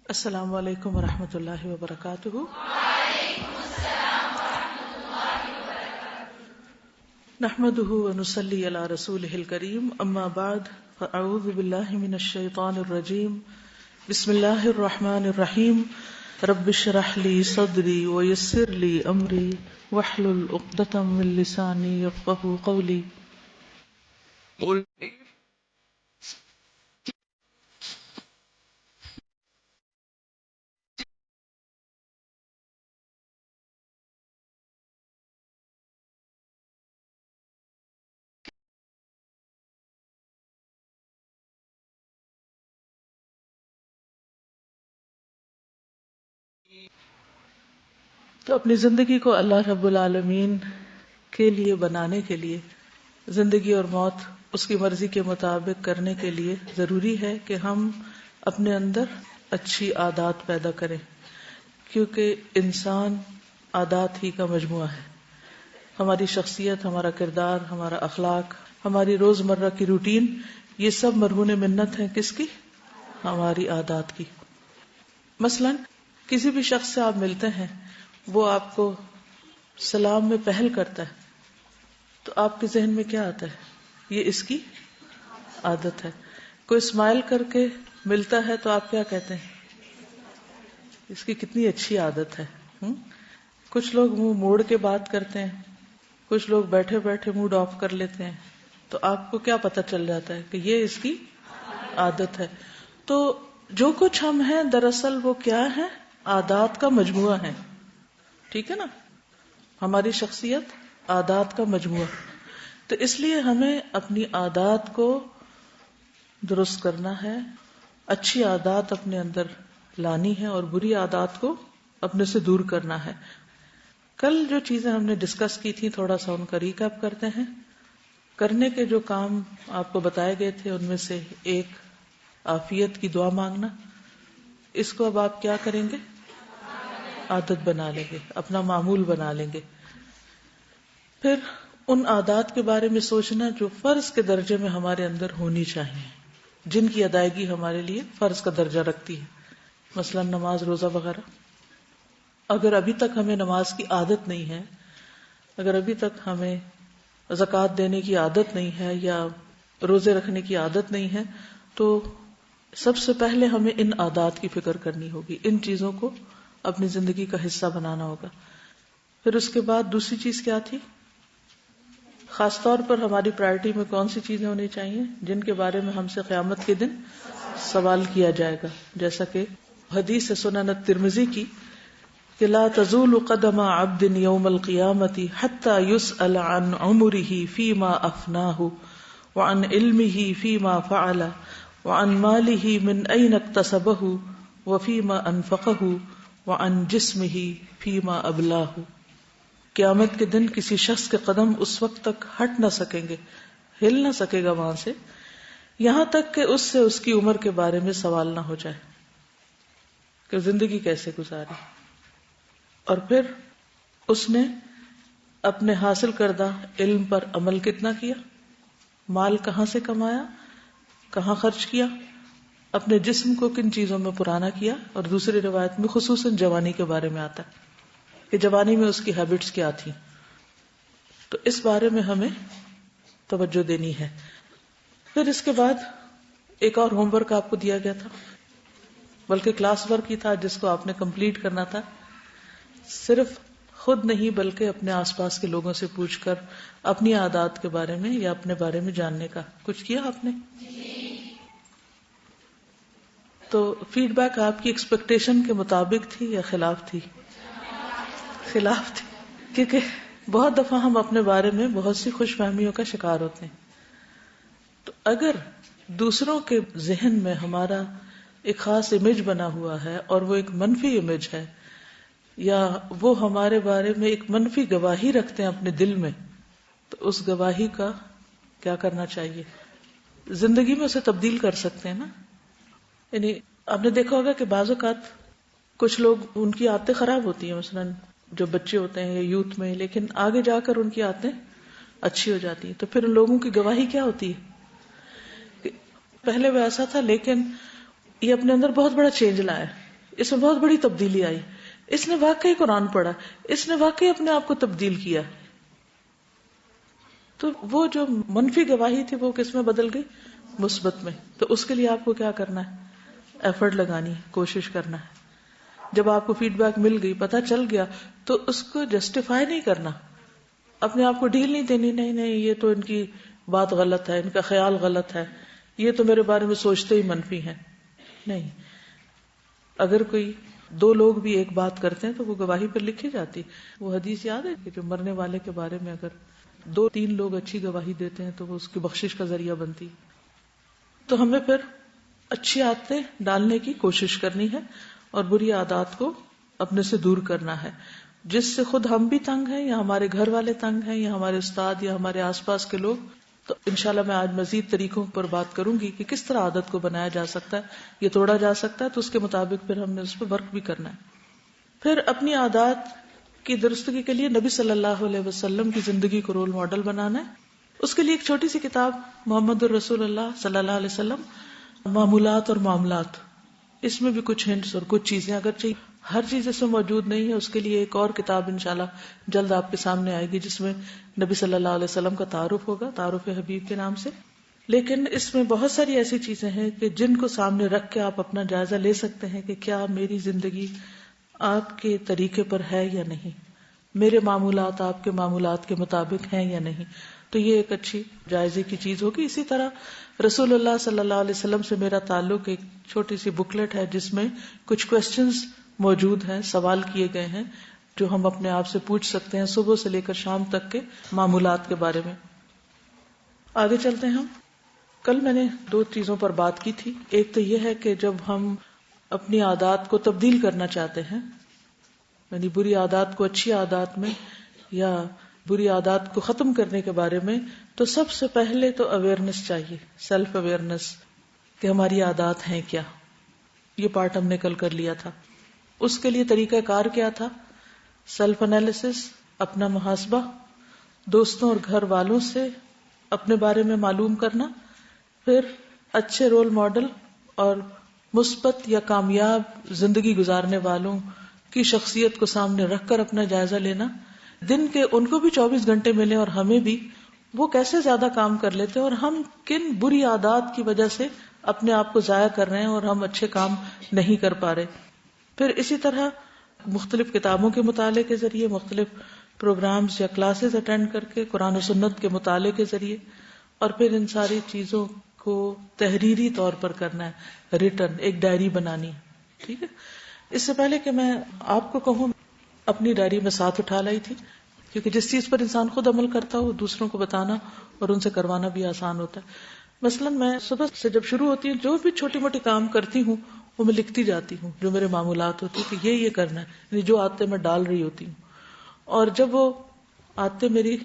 السلام علیکم ورحمۃ اللہ وبرکاتہ۔ نحمده ونصلي على رسوله الكريم، اما بعد فاعوذ باللہ من الشیطان الرجیم، بسم اللہ الرحمن الرحیم، رب اشرح لي صدری ويسر لي امری واحلل عقدۃ من لسانی یفقهوا قولی۔ تو اپنی زندگی کو اللہ رب العالمین کے لیے بنانے کے لیے، زندگی اور موت اس کی مرضی کے مطابق کرنے کے لیے ضروری ہے کہ ہم اپنے اندر اچھی عادات پیدا کریں، کیونکہ انسان عادات ہی کا مجموعہ ہے۔ ہماری شخصیت، ہمارا کردار، ہمارا اخلاق، ہماری روزمرہ کی روٹین، یہ سب مرہون منت ہیں کس کی؟ ہماری عادات کی۔ مثلا کسی بھی شخص سے آپ ملتے ہیں، وہ آپ کو سلام میں پہل کرتا ہے، تو آپ کے ذہن میں کیا آتا ہے؟ یہ اس کی عادت ہے۔ کوئی اسمائل کر کے ملتا ہے تو آپ کیا کہتے ہیں؟ اس کی کتنی اچھی عادت ہے۔ کچھ لوگ منہ موڑ کے بات کرتے ہیں، کچھ لوگ بیٹھے بیٹھے موڈ آف کر لیتے ہیں، تو آپ کو کیا پتہ چل جاتا ہے کہ یہ اس کی عادت ہے۔ تو جو کچھ ہم ہیں دراصل وہ کیا ہے؟ عادات کا مجموعہ ہے، ٹھیک ہے نا؟ ہماری شخصیت عادات کا مجموعہ، تو اس لیے ہمیں اپنی عادات کو درست کرنا ہے، اچھی عادات اپنے اندر لانی ہے اور بری عادات کو اپنے سے دور کرنا ہے۔ کل جو چیزیں ہم نے ڈسکس کی تھیں تھوڑا سا ان کا ریکیپ کرتے ہیں۔ کرنے کے جو کام آپ کو بتائے گئے تھے ان میں سے ایک عافیت کی دعا مانگنا، اس کو اب آپ کیا کریں گے؟ عادت بنا لیں گے، اپنا معمول بنا لیں گے۔ پھر ان عادات کے بارے میں سوچنا جو فرض کے درجے میں ہمارے اندر ہونی چاہیے، جن کی ادائیگی ہمارے لیے فرض کا درجہ رکھتی ہے، مثلا نماز، روزہ وغیرہ۔ اگر ابھی تک ہمیں نماز کی عادت نہیں ہے، اگر ابھی تک ہمیں زکوٰۃ دینے کی عادت نہیں ہے یا روزے رکھنے کی عادت نہیں ہے، تو سب سے پہلے ہمیں ان عادات کی فکر کرنی ہوگی، ان چیزوں کو اپنی زندگی کا حصہ بنانا ہوگا۔ پھر اس کے بعد دوسری چیز کیا تھی؟ خاص طور پر ہماری پرائرٹی میں کون سی چیزیں ہونی چاہیے جن کے بارے میں ہم سے قیامت کے دن سوال کیا جائے گا، جیسا کہ حدیث سنن الترمذی کی کہ لا تزول قدم عبد یوم القیامۃ حتی یسأل عن عمرہ فیما افناہ وعن علمہ فیما فعل وعن مالہ من این اکتسبہ وفیما انفقہ وعن جسمہ فیما ابلاہ۔ قیامت کے دن کسی شخص کے قدم اس وقت تک ہٹ نہ سکیں گے، ہل نہ سکے گا وہاں سے، یہاں تک کہ اس سے اس کی عمر کے بارے میں سوال نہ ہو جائے کہ زندگی کیسے گزاری، اور پھر اس نے اپنے حاصل کردہ علم پر عمل کتنا کیا، مال کہاں سے کمایا، کہاں خرچ کیا، اپنے جسم کو کن چیزوں میں پرانا کیا، اور دوسری روایت میں خصوصاً جوانی کے بارے میں آتا ہے کہ جوانی میں اس کی ہیبٹس کیا تھی۔ تو اس بارے میں ہمیں توجہ دینی ہے۔ پھر اس کے بعد ایک اور ہوم ورک آپ کو دیا گیا تھا، بلکہ کلاس ورک ہی تھا جس کو آپ نے کمپلیٹ کرنا تھا، صرف خود نہیں بلکہ اپنے آس پاس کے لوگوں سے پوچھ کر اپنی عادات کے بارے میں یا اپنے بارے میں جاننے کا۔ کچھ کیا آپ نے؟ تو فیڈ بیک آپ کی ایکسپیکٹیشن کے مطابق تھی یا خلاف تھی؟ خلاف تھی، کیونکہ بہت دفعہ ہم اپنے بارے میں بہت سی خوش فہمیوں کا شکار ہوتے ہیں۔ تو اگر دوسروں کے ذہن میں ہمارا ایک خاص امیج بنا ہوا ہے اور وہ ایک منفی امیج ہے، یا وہ ہمارے بارے میں ایک منفی گواہی رکھتے ہیں اپنے دل میں، تو اس گواہی کا کیا کرنا چاہیے؟ زندگی میں اسے تبدیل کر سکتے ہیں نا۔ یعنی آپ نے دیکھا ہوگا کہ بعض اوقات کچھ لوگ ان کی عادتیں خراب ہوتی ہیں، مثلا جو بچے ہوتے ہیں یا یوتھ میں، لیکن آگے جا کر ان کی عادتیں اچھی ہو جاتی ہیں، تو پھر ان لوگوں کی گواہی کیا ہوتی ہے کہ پہلے وہ ایسا تھا لیکن یہ اپنے اندر بہت بڑا چینج لایا، اس میں بہت بڑی تبدیلی آئی. اس نے واقعی قرآن پڑھا, اس نے واقعی اپنے آپ کو تبدیل کیا. تو وہ جو منفی گواہی تھی وہ کس میں بدل گئی؟ مثبت میں. تو اس کے لیے آپ کو کیا کرنا ہے؟ ایفرٹ لگانی ہے, کوشش کرنا ہے. جب آپ کو فیڈ بیک مل گئی, پتہ چل گیا, تو اس کو جسٹیفائی نہیں کرنا, اپنے آپ کو ڈھیل نہیں دینی, نہیں نہیں یہ تو ان کی بات غلط ہے, ان کا خیال غلط ہے, یہ تو میرے بارے میں سوچتے ہی منفی ہیں. نہیں, اگر کوئی دو لوگ بھی ایک بات کرتے ہیں تو وہ گواہی پر لکھی جاتی. وہ حدیث یاد ہے کہ جو مرنے والے کے بارے میں اگر 2-3 لوگ اچھی گواہی دیتے ہیں تو وہ اس کی بخشش کا ذریعہ بنتی. تو ہمیں پھر اچھی عادتیں ڈالنے کی کوشش کرنی ہے اور بری عادات کو اپنے سے دور کرنا ہے, جس سے خود ہم بھی تنگ ہیں یا ہمارے گھر والے تنگ ہیں یا ہمارے استاد یا ہمارے آس پاس کے لوگ. تو انشاءاللہ میں آج مزید طریقوں پر بات کروں گی کہ کس طرح عادت کو بنایا جا سکتا ہے, یہ توڑا جا سکتا ہے. تو اس کے مطابق پھر ہم نے اس پہ ورک بھی کرنا ہے. پھر اپنی عادات کی درستگی کے لیے نبی صلی اللہ علیہ وسلم کی زندگی کو رول ماڈل بنانا ہے. اس کے لیے ایک چھوٹی سی کتاب محمد الرسول اللہ صلی اللہ علیہ وسلم, معمولات اور معاملات. اس میں بھی کچھ ہنٹس اور کچھ چیزیں, اگرچہ ہر چیز اس میں موجود نہیں ہے, اس کے لیے ایک اور کتاب انشاءاللہ جلد آپ کے سامنے آئے گی جس میں نبی صلی اللہ علیہ وسلم کا تعارف ہوگا, تعارف حبیب کے نام سے. لیکن اس میں بہت ساری ایسی چیزیں ہیں کہ جن کو سامنے رکھ کے آپ اپنا جائزہ لے سکتے ہیں کہ کیا میری زندگی آپ کے طریقے پر ہے یا نہیں, میرے معمولات آپ کے معمولات کے مطابق ہیں یا نہیں. تو یہ ایک اچھی جائزے کی چیز ہوگی. اسی طرح رسول اللہ صلی اللہ علیہ وسلم سے میرا تعلق ایک چھوٹی سی بکلیٹ ہے جس میں کچھ کوسچنز موجود ہیں, سوال کیے گئے ہیں جو ہم اپنے آپ سے پوچھ سکتے ہیں صبح سے لے کر شام تک کے معمولات کے بارے میں. آگے چلتے ہیں ہم. کل میں نے 2 چیزوں پر بات کی تھی. ایک تو یہ ہے کہ جب ہم اپنی عادات کو تبدیل کرنا چاہتے ہیں, یعنی بری عادات کو اچھی عادات میں یا بری عادات کو ختم کرنے کے بارے میں, تو سب سے پہلے تو اویئرنس چاہیے, سیلف اویئرنس کہ ہماری عادات ہیں کیا. یہ پارٹ ہم نے کل کر لیا تھا. اس کے لیے طریقہ کار کیا تھا؟ سیلف انالیسس, اپنا محاسبہ, دوستوں اور گھر والوں سے اپنے بارے میں معلوم کرنا, پھر اچھے رول ماڈل اور مثبت یا کامیاب زندگی گزارنے والوں کی شخصیت کو سامنے رکھ کر اپنا جائزہ لینا. دن کے ان کو بھی 24 گھنٹے ملے اور ہمیں بھی, وہ کیسے زیادہ کام کر لیتے اور ہم کن بری عادات کی وجہ سے اپنے آپ کو ضائع کر رہے ہیں اور ہم اچھے کام نہیں کر پا رہے. پھر اسی طرح مختلف کتابوں کے مطالعے کے ذریعے, مختلف پروگرامز یا کلاسز اٹینڈ کر کے, قرآن و سنت کے مطالعے کے ذریعے, اور پھر ان ساری چیزوں کو تحریری طور پر کرنا ہے, ریٹن, ایک ڈائری بنانی ہے. ٹھیک ہے. اس سے پہلے کہ میں آپ کو کہوں, اپنی ڈائری میں ساتھ اٹھا لائی تھی, کیونکہ جس چیز پر انسان خود عمل کرتا ہو دوسروں کو بتانا اور ان سے کروانا بھی آسان ہوتا ہے. مثلا میں صبح سے جب شروع ہوتی ہوں, جو بھی چھوٹی موٹی کام کرتی ہوں وہ میں لکھتی جاتی ہوں, جو میرے معمولات ہوتی ہیں کہ یہ کرنا ہے, یعنی جو عادتیں میں ڈال رہی ہوتی ہوں. اور جب وہ عادتیں میری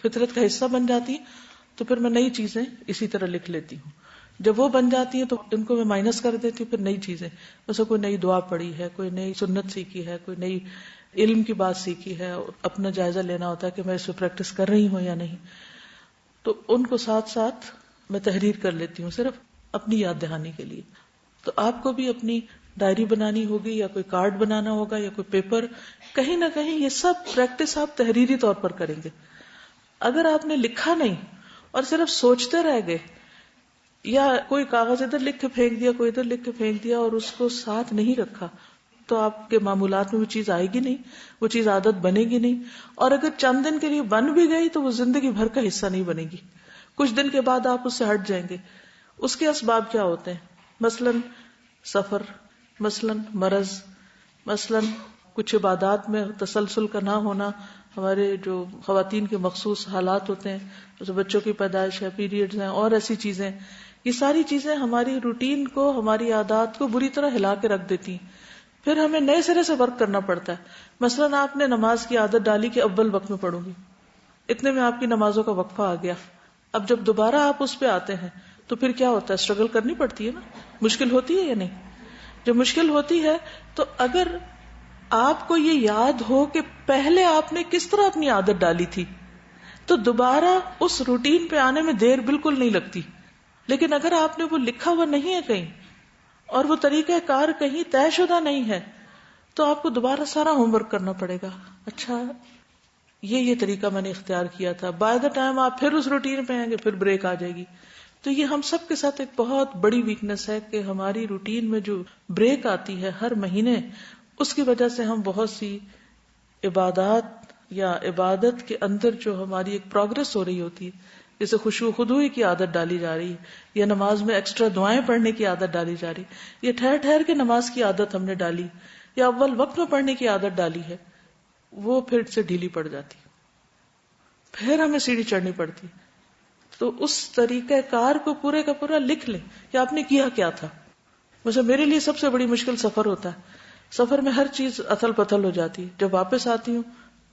فطرت کا حصہ بن جاتی ہیں تو پھر میں نئی چیزیں اسی طرح لکھ لیتی ہوں. جب وہ بن جاتی ہیں تو ان کو میں مائنس کر دیتی ہوں. پھر نئی چیزیں, جیسے کوئی نئی دعا پڑھی ہے, کوئی نئی سنت سیکھی ہے, کوئی نئی علم کی بات سیکھی ہے, اپنا جائزہ لینا ہوتا ہے کہ میں اس پہ پریکٹس کر رہی ہوں یا نہیں. تو ان کو ساتھ ساتھ میں تحریر کر لیتی ہوں, صرف اپنی یاد دہانی کے لیے. تو آپ کو بھی اپنی ڈائری بنانی ہوگی یا کوئی کارڈ بنانا ہوگا یا کوئی پیپر, کہیں نہ کہیں یہ سب پریکٹس آپ تحریری طور پر کریں گے. اگر آپ نے لکھا نہیں اور صرف سوچتے رہ گئے, یا کوئی کاغذ ادھر لکھ کے پھینک دیا, کوئی ادھر لکھ کے پھینک دیا, اور اس کو ساتھ نہیں رکھا, تو آپ کے معمولات میں وہ چیز آئے گی نہیں, وہ چیز عادت بنے گی نہیں. اور اگر چند دن کے لیے بن بھی گئی تو وہ زندگی بھر کا حصہ نہیں بنے گی. کچھ دن کے بعد آپ اس سے ہٹ جائیں گے. اس کے اسباب کیا ہوتے ہیں؟ مثلاً سفر, مثلاً مرض, مثلاً کچھ عبادات میں تسلسل کا نہ ہونا, ہمارے جو خواتین کے مخصوص حالات ہوتے ہیں, جیسے بچوں کی پیدائش ہے, پیریڈز ہیں, اور ایسی چیزیں. یہ ساری چیزیں ہماری روٹین کو, ہماری عادات کو بری طرح ہلا کے رکھ دیتی ہیں. پھر ہمیں نئے سرے سے ورک کرنا پڑتا ہے. مثلاً آپ نے نماز کی عادت ڈالی کہ اول وقت میں پڑھوں گی, اتنے میں آپ کی نمازوں کا وقفہ آ گیا. اب جب دوبارہ آپ اس پہ آتے ہیں تو پھر کیا ہوتا ہے؟ اسٹرگل کرنی پڑتی ہے نا, مشکل ہوتی ہے یا نہیں؟ جب مشکل ہوتی ہے تو اگر آپ کو یہ یاد ہو کہ پہلے آپ نے کس طرح اپنی عادت ڈالی تھی, تو دوبارہ اس روٹین پہ آنے میں دیر بالکل نہیں لگتی. لیکن اگر آپ نے وہ لکھا ہوا نہیں ہے کہیں, اور وہ طریقہ کار کہیں طے شدہ نہیں ہے تو آپ کو دوبارہ سارا ہوم ورک کرنا پڑے گا. اچھا یہ طریقہ میں نے اختیار کیا تھا. بائی دا ٹائم آپ پھر اس روٹین پہ آئیں گے پھر بریک آ جائے گی. تو یہ ہم سب کے ساتھ ایک بہت بڑی ویکنس ہے کہ ہماری روٹین میں جو بریک آتی ہے ہر مہینے، اس کی وجہ سے ہم بہت سی عبادات یا عبادت کے اندر جو ہماری ایک پروگرس ہو رہی ہوتی ہے، جیسے خشوع خضوع کی عادت ڈالی جا رہی ہے، یا نماز میں ایکسٹرا دعائیں پڑھنے کی عادت ڈالی جا رہی ہے، یا ٹھہر ٹھہر کے نماز کی عادت ہم نے ڈالی، یا اول وقت میں پڑھنے کی عادت ڈالی ہے، وہ پھر سے ڈھیلی پڑ جاتی، پھر ہمیں سیڑھی چڑھنی پڑتی. تو اس طریقہ کار کو پورے کا پورا لکھ لیں کہ آپ نے کیا کیا تھا. ویسے میرے لیے سب سے بڑی مشکل سفر ہوتا ہے. سفر میں ہر چیز اتھل پتھل ہو جاتی. جب واپس آتی ہوں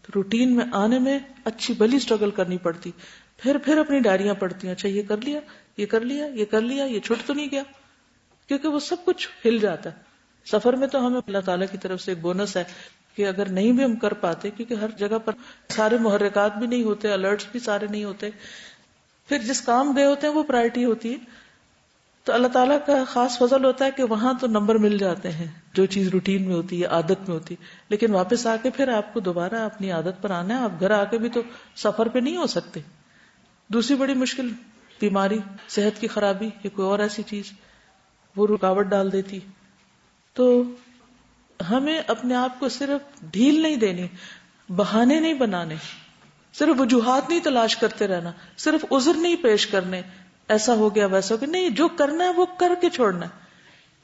تو روٹین میں آنے میں اچھی بلی اسٹرگل کرنی پڑتی. پھر اپنی ڈائریاں پڑھتی ہیں، اچھا یہ کر لیا، یہ کر لیا، یہ کر لیا، یہ چھوٹ تو نہیں گیا، کیونکہ وہ سب کچھ ہل جاتا ہے. سفر میں تو ہمیں اللہ تعالیٰ کی طرف سے ایک بونس ہے کہ اگر نہیں بھی ہم کر پاتے، کیونکہ ہر جگہ پر سارے محرکات بھی نہیں ہوتے، الرٹس بھی سارے نہیں ہوتے، پھر جس کام گئے ہوتے ہیں وہ پرائرٹی ہوتی ہے. تو اللہ تعالیٰ کا خاص فضل ہوتا ہے کہ وہاں تو نمبر مل جاتے ہیں جو چیز روٹین میں ہوتی ہے، عادت میں ہوتی ہے. لیکن واپس آ کے پھر آپ کو دوبارہ اپنی عادت پر آنا ہے. آپ گھر آ کے بھی تو سفر پہ نہیں ہو سکتے. دوسری بڑی مشکل بیماری، صحت کی خرابی یا کوئی اور ایسی چیز، وہ رکاوٹ ڈال دیتی. تو ہمیں اپنے آپ کو صرف ڈھیل نہیں دینی، بہانے نہیں بنانے، صرف وجوہات نہیں تلاش کرتے رہنا، صرف عذر نہیں پیش کرنے، ایسا ہو گیا ویسا ہو گیا. نہیں، جو کرنا ہے وہ کر کے چھوڑنا ہے.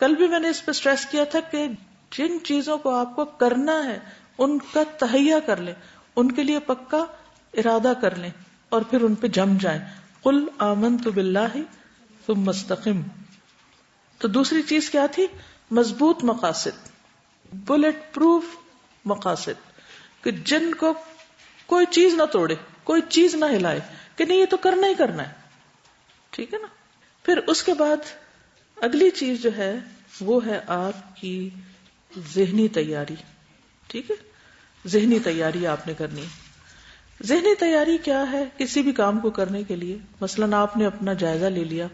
کل بھی میں نے اس پہ سٹریس کیا تھا کہ جن چیزوں کو آپ کو کرنا ہے ان کا تہیہ کر لیں، ان کے لیے پکا ارادہ کر لیں اور پھر ان پہ جم جائیں. قل آمنت باللہ ثم استقم. تو دوسری چیز کیا تھی؟ مضبوط مقاصد، بلٹ پروف مقاصد، کہ جن کو کوئی چیز نہ توڑے، کوئی چیز نہ ہلائے، کہ نہیں یہ تو کرنا ہی کرنا ہے. ٹھیک ہے نا. پھر اس کے بعد اگلی چیز جو ہے وہ ہے آپ کی ذہنی تیاری. ٹھیک ہے، ذہنی تیاری آپ نے کرنی ہے. ذہنی تیاری کیا ہے؟ کسی بھی کام کو کرنے کے لیے مثلاً آپ نے اپنا جائزہ لے لیا،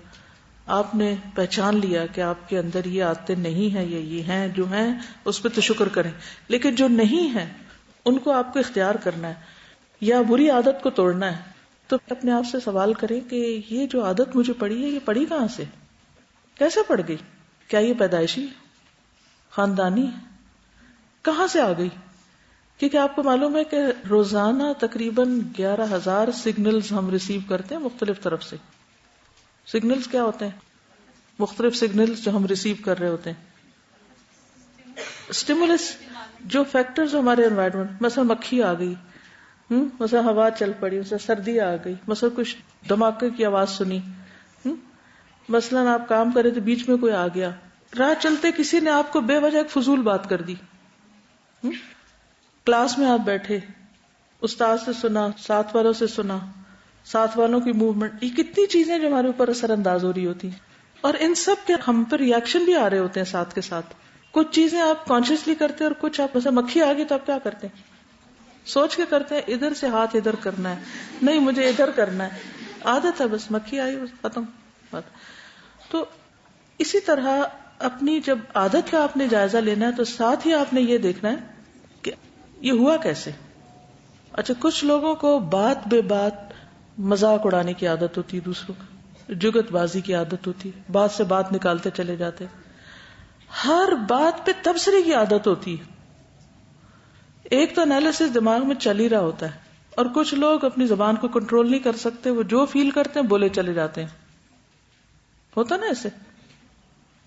آپ نے پہچان لیا کہ آپ کے اندر یہ عادتیں نہیں ہیں یا یہ ہیں، جو ہیں اس پہ تو شکر کریں، لیکن جو نہیں ہیں ان کو آپ کو اختیار کرنا ہے یا بری عادت کو توڑنا ہے. تو اپنے آپ سے سوال کریں کہ یہ جو عادت مجھے پڑی ہے یہ پڑی کہاں سے، کیسے پڑ گئی؟ کیا یہ پیدائشی، خاندانی، کہاں سے آ گئی؟ کیونکہ آپ کو معلوم ہے کہ روزانہ تقریباً 11,000 سگنلز ہم ریسیو کرتے ہیں مختلف طرف سے. سگنلز کیا ہوتے ہیں؟ مختلف سگنلز جو ہم ریسیو کر رہے ہوتے ہیں. اسٹیمولس، جو فیکٹرز ہمارے انوائرمنٹ، مثلا مکھی آ گئی، مثلا ہوا چل پڑی، مثلا سردی آ گئی، مثلا کچھ دھماکے کی آواز سنی، مثلا آپ کام کرے تو بیچ میں کوئی آ گیا، راہ چلتے کسی نے آپ کو بے وجہ ایک فضول بات کر دی، کلاس میں آپ بیٹھے، استاد سے سنا، ساتھ والوں سے سنا، ساتھ والوں کی موومنٹ، یہ کتنی چیزیں جو ہمارے اوپر اثر انداز ہو رہی ہوتی ہیں، اور ان سب کے ہم پر ریئیکشن بھی آ رہے ہوتے ہیں ساتھ کے ساتھ. کچھ چیزیں آپ کانشیسلی کرتے ہیں اور کچھ آپ، مثلا مکھی آ گئی تو آپ کیا کرتے ہیں؟ سوچ کے کرتے ہیں، ادھر سے ہاتھ ادھر کرنا ہے، نہیں مجھے ادھر کرنا ہے، عادت ہے، بس مکھی آئی بس ختم بات. تو اسی طرح اپنی جب عادت کا آپ نے جائزہ لینا ہے تو ساتھ ہی آپ نے یہ دیکھنا ہے کہ یہ ہوا کیسے. اچھا، کچھ لوگوں کو بات بے بات مذاق اڑانے کی عادت ہوتی ہے، دوسروں کا جگت بازی کی عادت ہوتی ہے، بات سے بات نکالتے چلے جاتے، ہر بات پہ تبصرے کی عادت ہوتی ہے. ایک تو انالیسس دماغ میں چل ہی رہا ہوتا ہے، اور کچھ لوگ اپنی زبان کو کنٹرول نہیں کر سکتے، وہ جو فیل کرتے ہیں بولے چلے جاتے ہیں. ہوتا نا ایسے؟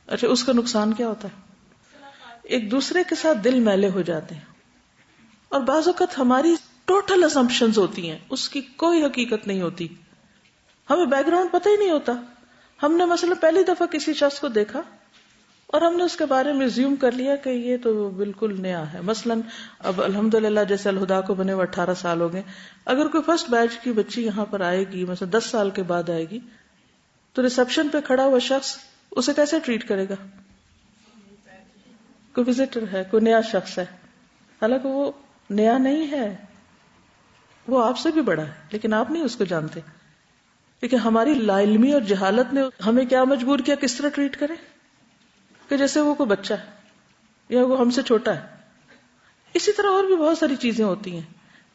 اچھا، اس کا نقصان کیا ہوتا ہے؟ ایک دوسرے کے ساتھ دل میلے ہو جاتے ہیں، اور بعض اوقات ہماری ٹوٹل اسمپشنز ہوتی ہیں، اس کی کوئی حقیقت نہیں ہوتی، ہمیں بیک گراؤنڈ پتہ ہی نہیں ہوتا. ہم نے مثلا پہلی دفعہ کسی شخص کو دیکھا اور ہم نے اس کے بارے میں زیوم کر لیا کہ یہ تو بالکل نیا ہے. مثلا اب الحمدللہ جیسے الہدا کو بنے 18 سال ہو گئے، اگر کوئی فرسٹ بیچ کی بچی یہاں پر آئے گی، مثلا 10 سال کے بعد آئے گی، تو ریسپشن پہ کھڑا ہوا شخص اسے کیسے ٹریٹ کرے گا؟ کوئی وزٹر ہے، کوئی نیا شخص ہے، حالانکہ وہ نیا نہیں ہے، وہ آپ سے بھی بڑا ہے، لیکن آپ نہیں اس کو جانتے. لیکن ہماری لا علمی اور جہالت نے ہمیں کیا مجبور کیا، کس طرح ٹریٹ کریں؟ کہ جیسے وہ کوئی بچہ ہے یا وہ ہم سے چھوٹا ہے. اسی طرح اور بھی بہت ساری چیزیں ہوتی ہیں.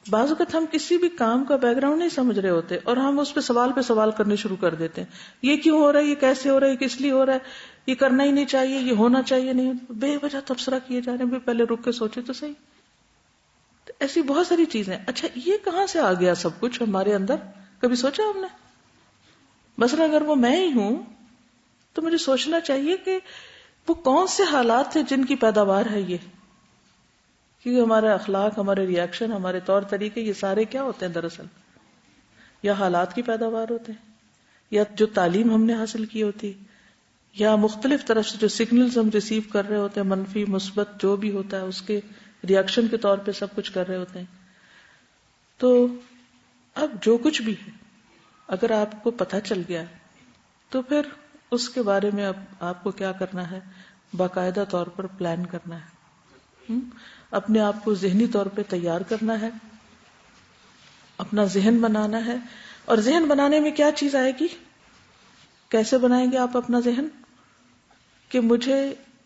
بعض اوقات ہم کسی بھی کام کا بیک گراؤنڈ نہیں سمجھ رہے ہوتے اور ہم اس پہ سوال کرنے شروع کر دیتے ہیں. یہ کیوں ہو رہا ہے, یہ کیسے ہو رہا ہے, یہ کس لیے ہو رہا ہے, یہ کرنا ہی نہیں چاہیے, یہ ہونا چاہیے نہیں. بے وجہ تبصرہ کیے جا رہے ہیں. پہلے رک کے سوچے تو صحیح. تو ایسی بہت ساری چیزیں. اچھا یہ کہاں سے آ گیا سب کچھ ہمارے اندر؟ کبھی سوچا ہم نے؟ مثلا اگر وہ میں ہی ہوں تو مجھے سوچنا چاہیے کہ وہ کون سے حالات تھے جن کی پیداوار ہے یہ. کیونکہ ہمارا اخلاق, ہمارے ریئیکشن, ہمارے طور طریقے, یہ سارے کیا ہوتے ہیں دراصل؟ یا حالات کی پیداوار ہوتے ہیں, یا جو تعلیم ہم نے حاصل کی ہوتی, یا مختلف طرف سے جو سگنلز ہم ریسیو کر رہے ہوتے ہیں, منفی مثبت جو بھی ہوتا ہے اس کے ریئیکشن کے طور پہ سب کچھ کر رہے ہوتے ہیں. تو اب جو کچھ بھی ہے اگر آپ کو پتہ چل گیا تو پھر اس کے بارے میں اب آپ کو کیا کرنا ہے؟ باقاعدہ طور پر پلان کرنا ہے, اپنے آپ کو ذہنی طور پہ تیار کرنا ہے, اپنا ذہن بنانا ہے. اور ذہن بنانے میں کیا چیز آئے گی؟ کیسے بنائیں گے آپ اپنا ذہن؟ کہ مجھے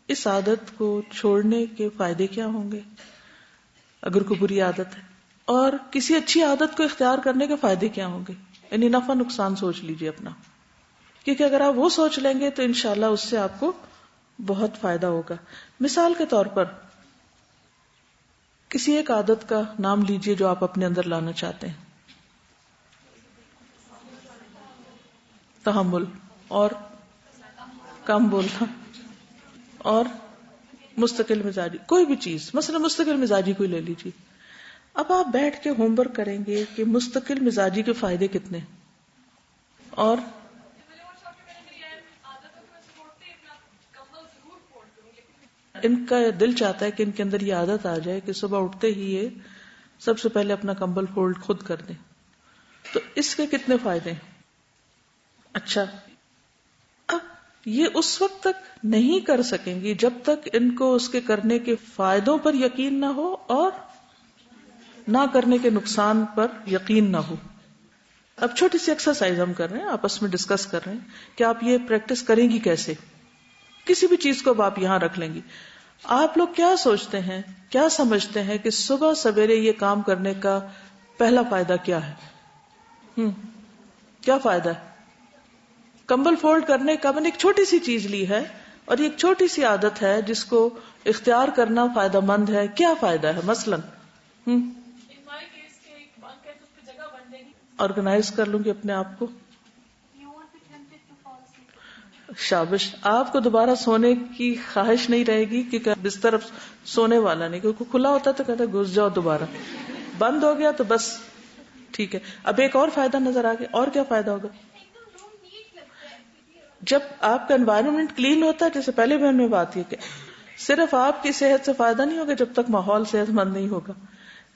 اس عادت کو چھوڑنے کے فائدے کیا ہوں گے اگر کوئی بری عادت ہے, اور کسی اچھی عادت کو اختیار کرنے کے فائدے کیا ہوں گے. یعنی نفع نقصان سوچ لیجئے اپنا, کیونکہ اگر آپ وہ سوچ لیں گے تو انشاءاللہ اس سے آپ کو بہت فائدہ ہوگا. مثال کے طور پر کسی ایک عادت کا نام لیجئے جو آپ اپنے اندر لانا چاہتے ہیں. تحمل, اور کم بولنا, اور مستقل مزاجی. کوئی بھی چیز, مثلا مستقل مزاجی کوئی لے لیجیے. اب آپ بیٹھ کے ہوم ورک کریں گے کہ مستقل مزاجی کے فائدے کتنے, اور ان کا دل چاہتا ہے کہ ان کے اندر یہ عادت آ جائے کہ صبح اٹھتے ہی یہ سب سے پہلے اپنا کمبل فولڈ خود کر دیں. تو اس کے کتنے فائدے ہیں؟ اچھا, اب یہ اس وقت تک نہیں کر سکیں گی جب تک ان کو اس کے کرنے کے فائدوں پر یقین نہ ہو اور نہ کرنے کے نقصان پر یقین نہ ہو. اب چھوٹی سی ایکسرسائز ہم کر رہے ہیں, آپس میں ڈسکس کر رہے ہیں کہ آپ یہ پریکٹس کریں گی کیسے. کسی بھی چیز کو اب آپ یہاں رکھ لیں گی. آپ لوگ کیا سوچتے ہیں, کیا سمجھتے ہیں کہ صبح سویرے یہ کام کرنے کا پہلا فائدہ کیا ہے؟ کیا فائدہ ہے؟ کمبل فولڈ کرنے کا. میں نے ایک چھوٹی سی چیز لی ہے اور یہ ایک چھوٹی سی عادت ہے جس کو اختیار کرنا فائدہ مند ہے. کیا فائدہ ہے؟ مثلاً آرگنائز کر لوں گی اپنے آپ کو. شابش, آپ کو دوبارہ سونے کی خواہش نہیں رہے گی کیونکہ بستر اب سونے والا نہیں, کیونکہ کھلا ہوتا تو کہتا گھس جاؤ, دوبارہ بند ہو گیا تو بس ٹھیک ہے. اب ایک اور فائدہ نظر آ گیا. اور کیا فائدہ ہوگا؟ جب آپ کا انوائرمنٹ کلین ہوتا ہے, جیسے پہلے بھی ہم نے بات کی کہ صرف آپ کی صحت سے فائدہ نہیں ہوگا جب تک ماحول صحت مند نہیں ہوگا.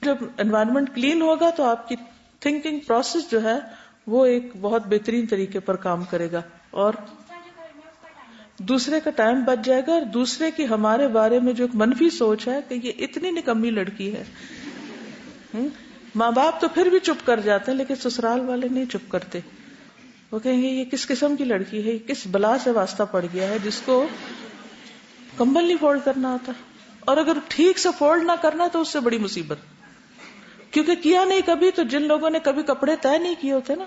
جب انوائرمنٹ کلین ہوگا تو آپ کی تھنکنگ پروسیس جو ہے وہ ایک بہت بہترین طریقے پر کام کرے گا, اور دوسرے کا ٹائم بچ جائے گا. اور دوسرے کی ہمارے بارے میں جو ایک منفی سوچ ہے کہ یہ اتنی نکمی لڑکی ہے, ماں باپ تو پھر بھی چپ کر جاتے ہیں لیکن سسرال والے نہیں چپ کرتے. وہ کہیں گے یہ کس قسم کی لڑکی ہے, یہ کس بلا سے واسطہ پڑ گیا ہے جس کو کمبل نہیں فولڈ کرنا آتا, اور اگر ٹھیک سے فولڈ نہ کرنا تو اس سے بڑی مصیبت, کیونکہ کیا نہیں کبھی. تو جن لوگوں نے کبھی کپڑے طے نہیں کیے ہوتے نا,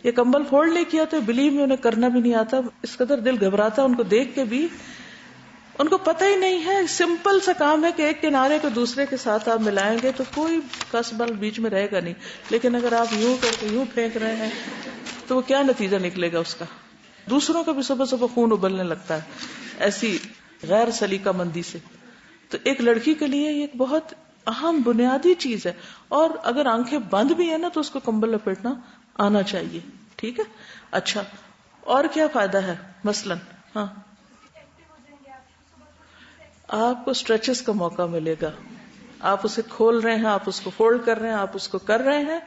یہ کمبل فولڈ نہیں کیا تو بلیو میں انہیں کرنا بھی نہیں آتا. اس قدر دل گھبراتا ہے ان کو دیکھ کے بھی, ان کو پتہ ہی نہیں ہے. سمپل سا کام ہے کہ ایک کنارے کو دوسرے کے ساتھ آپ ملائیں گے تو کوئی کس بل بیچ میں رہے گا نہیں. لیکن اگر آپ یوں کر کے یوں پھینک رہے ہیں تو وہ کیا نتیجہ نکلے گا اس کا؟ دوسروں کا بھی صبح صبح خون ابلنے لگتا ہے ایسی غیر سلیقہ مندی سے. تو ایک لڑکی کے لیے یہ ایک بہت اہم بنیادی چیز ہے. اور اگر آنکھیں بند بھی ہے نا تو اس کو کمبل لپیٹنا آنا چاہیے. ٹھیک ہے. اچھا, اور کیا فائدہ ہے؟ مثلاً آپ کو اسٹریچز کا موقع ملے گا. آپ اسے کھول رہے ہیں, آپ اس کو فولڈ کر رہے ہیں, آپ اس کو کر رہے ہیں,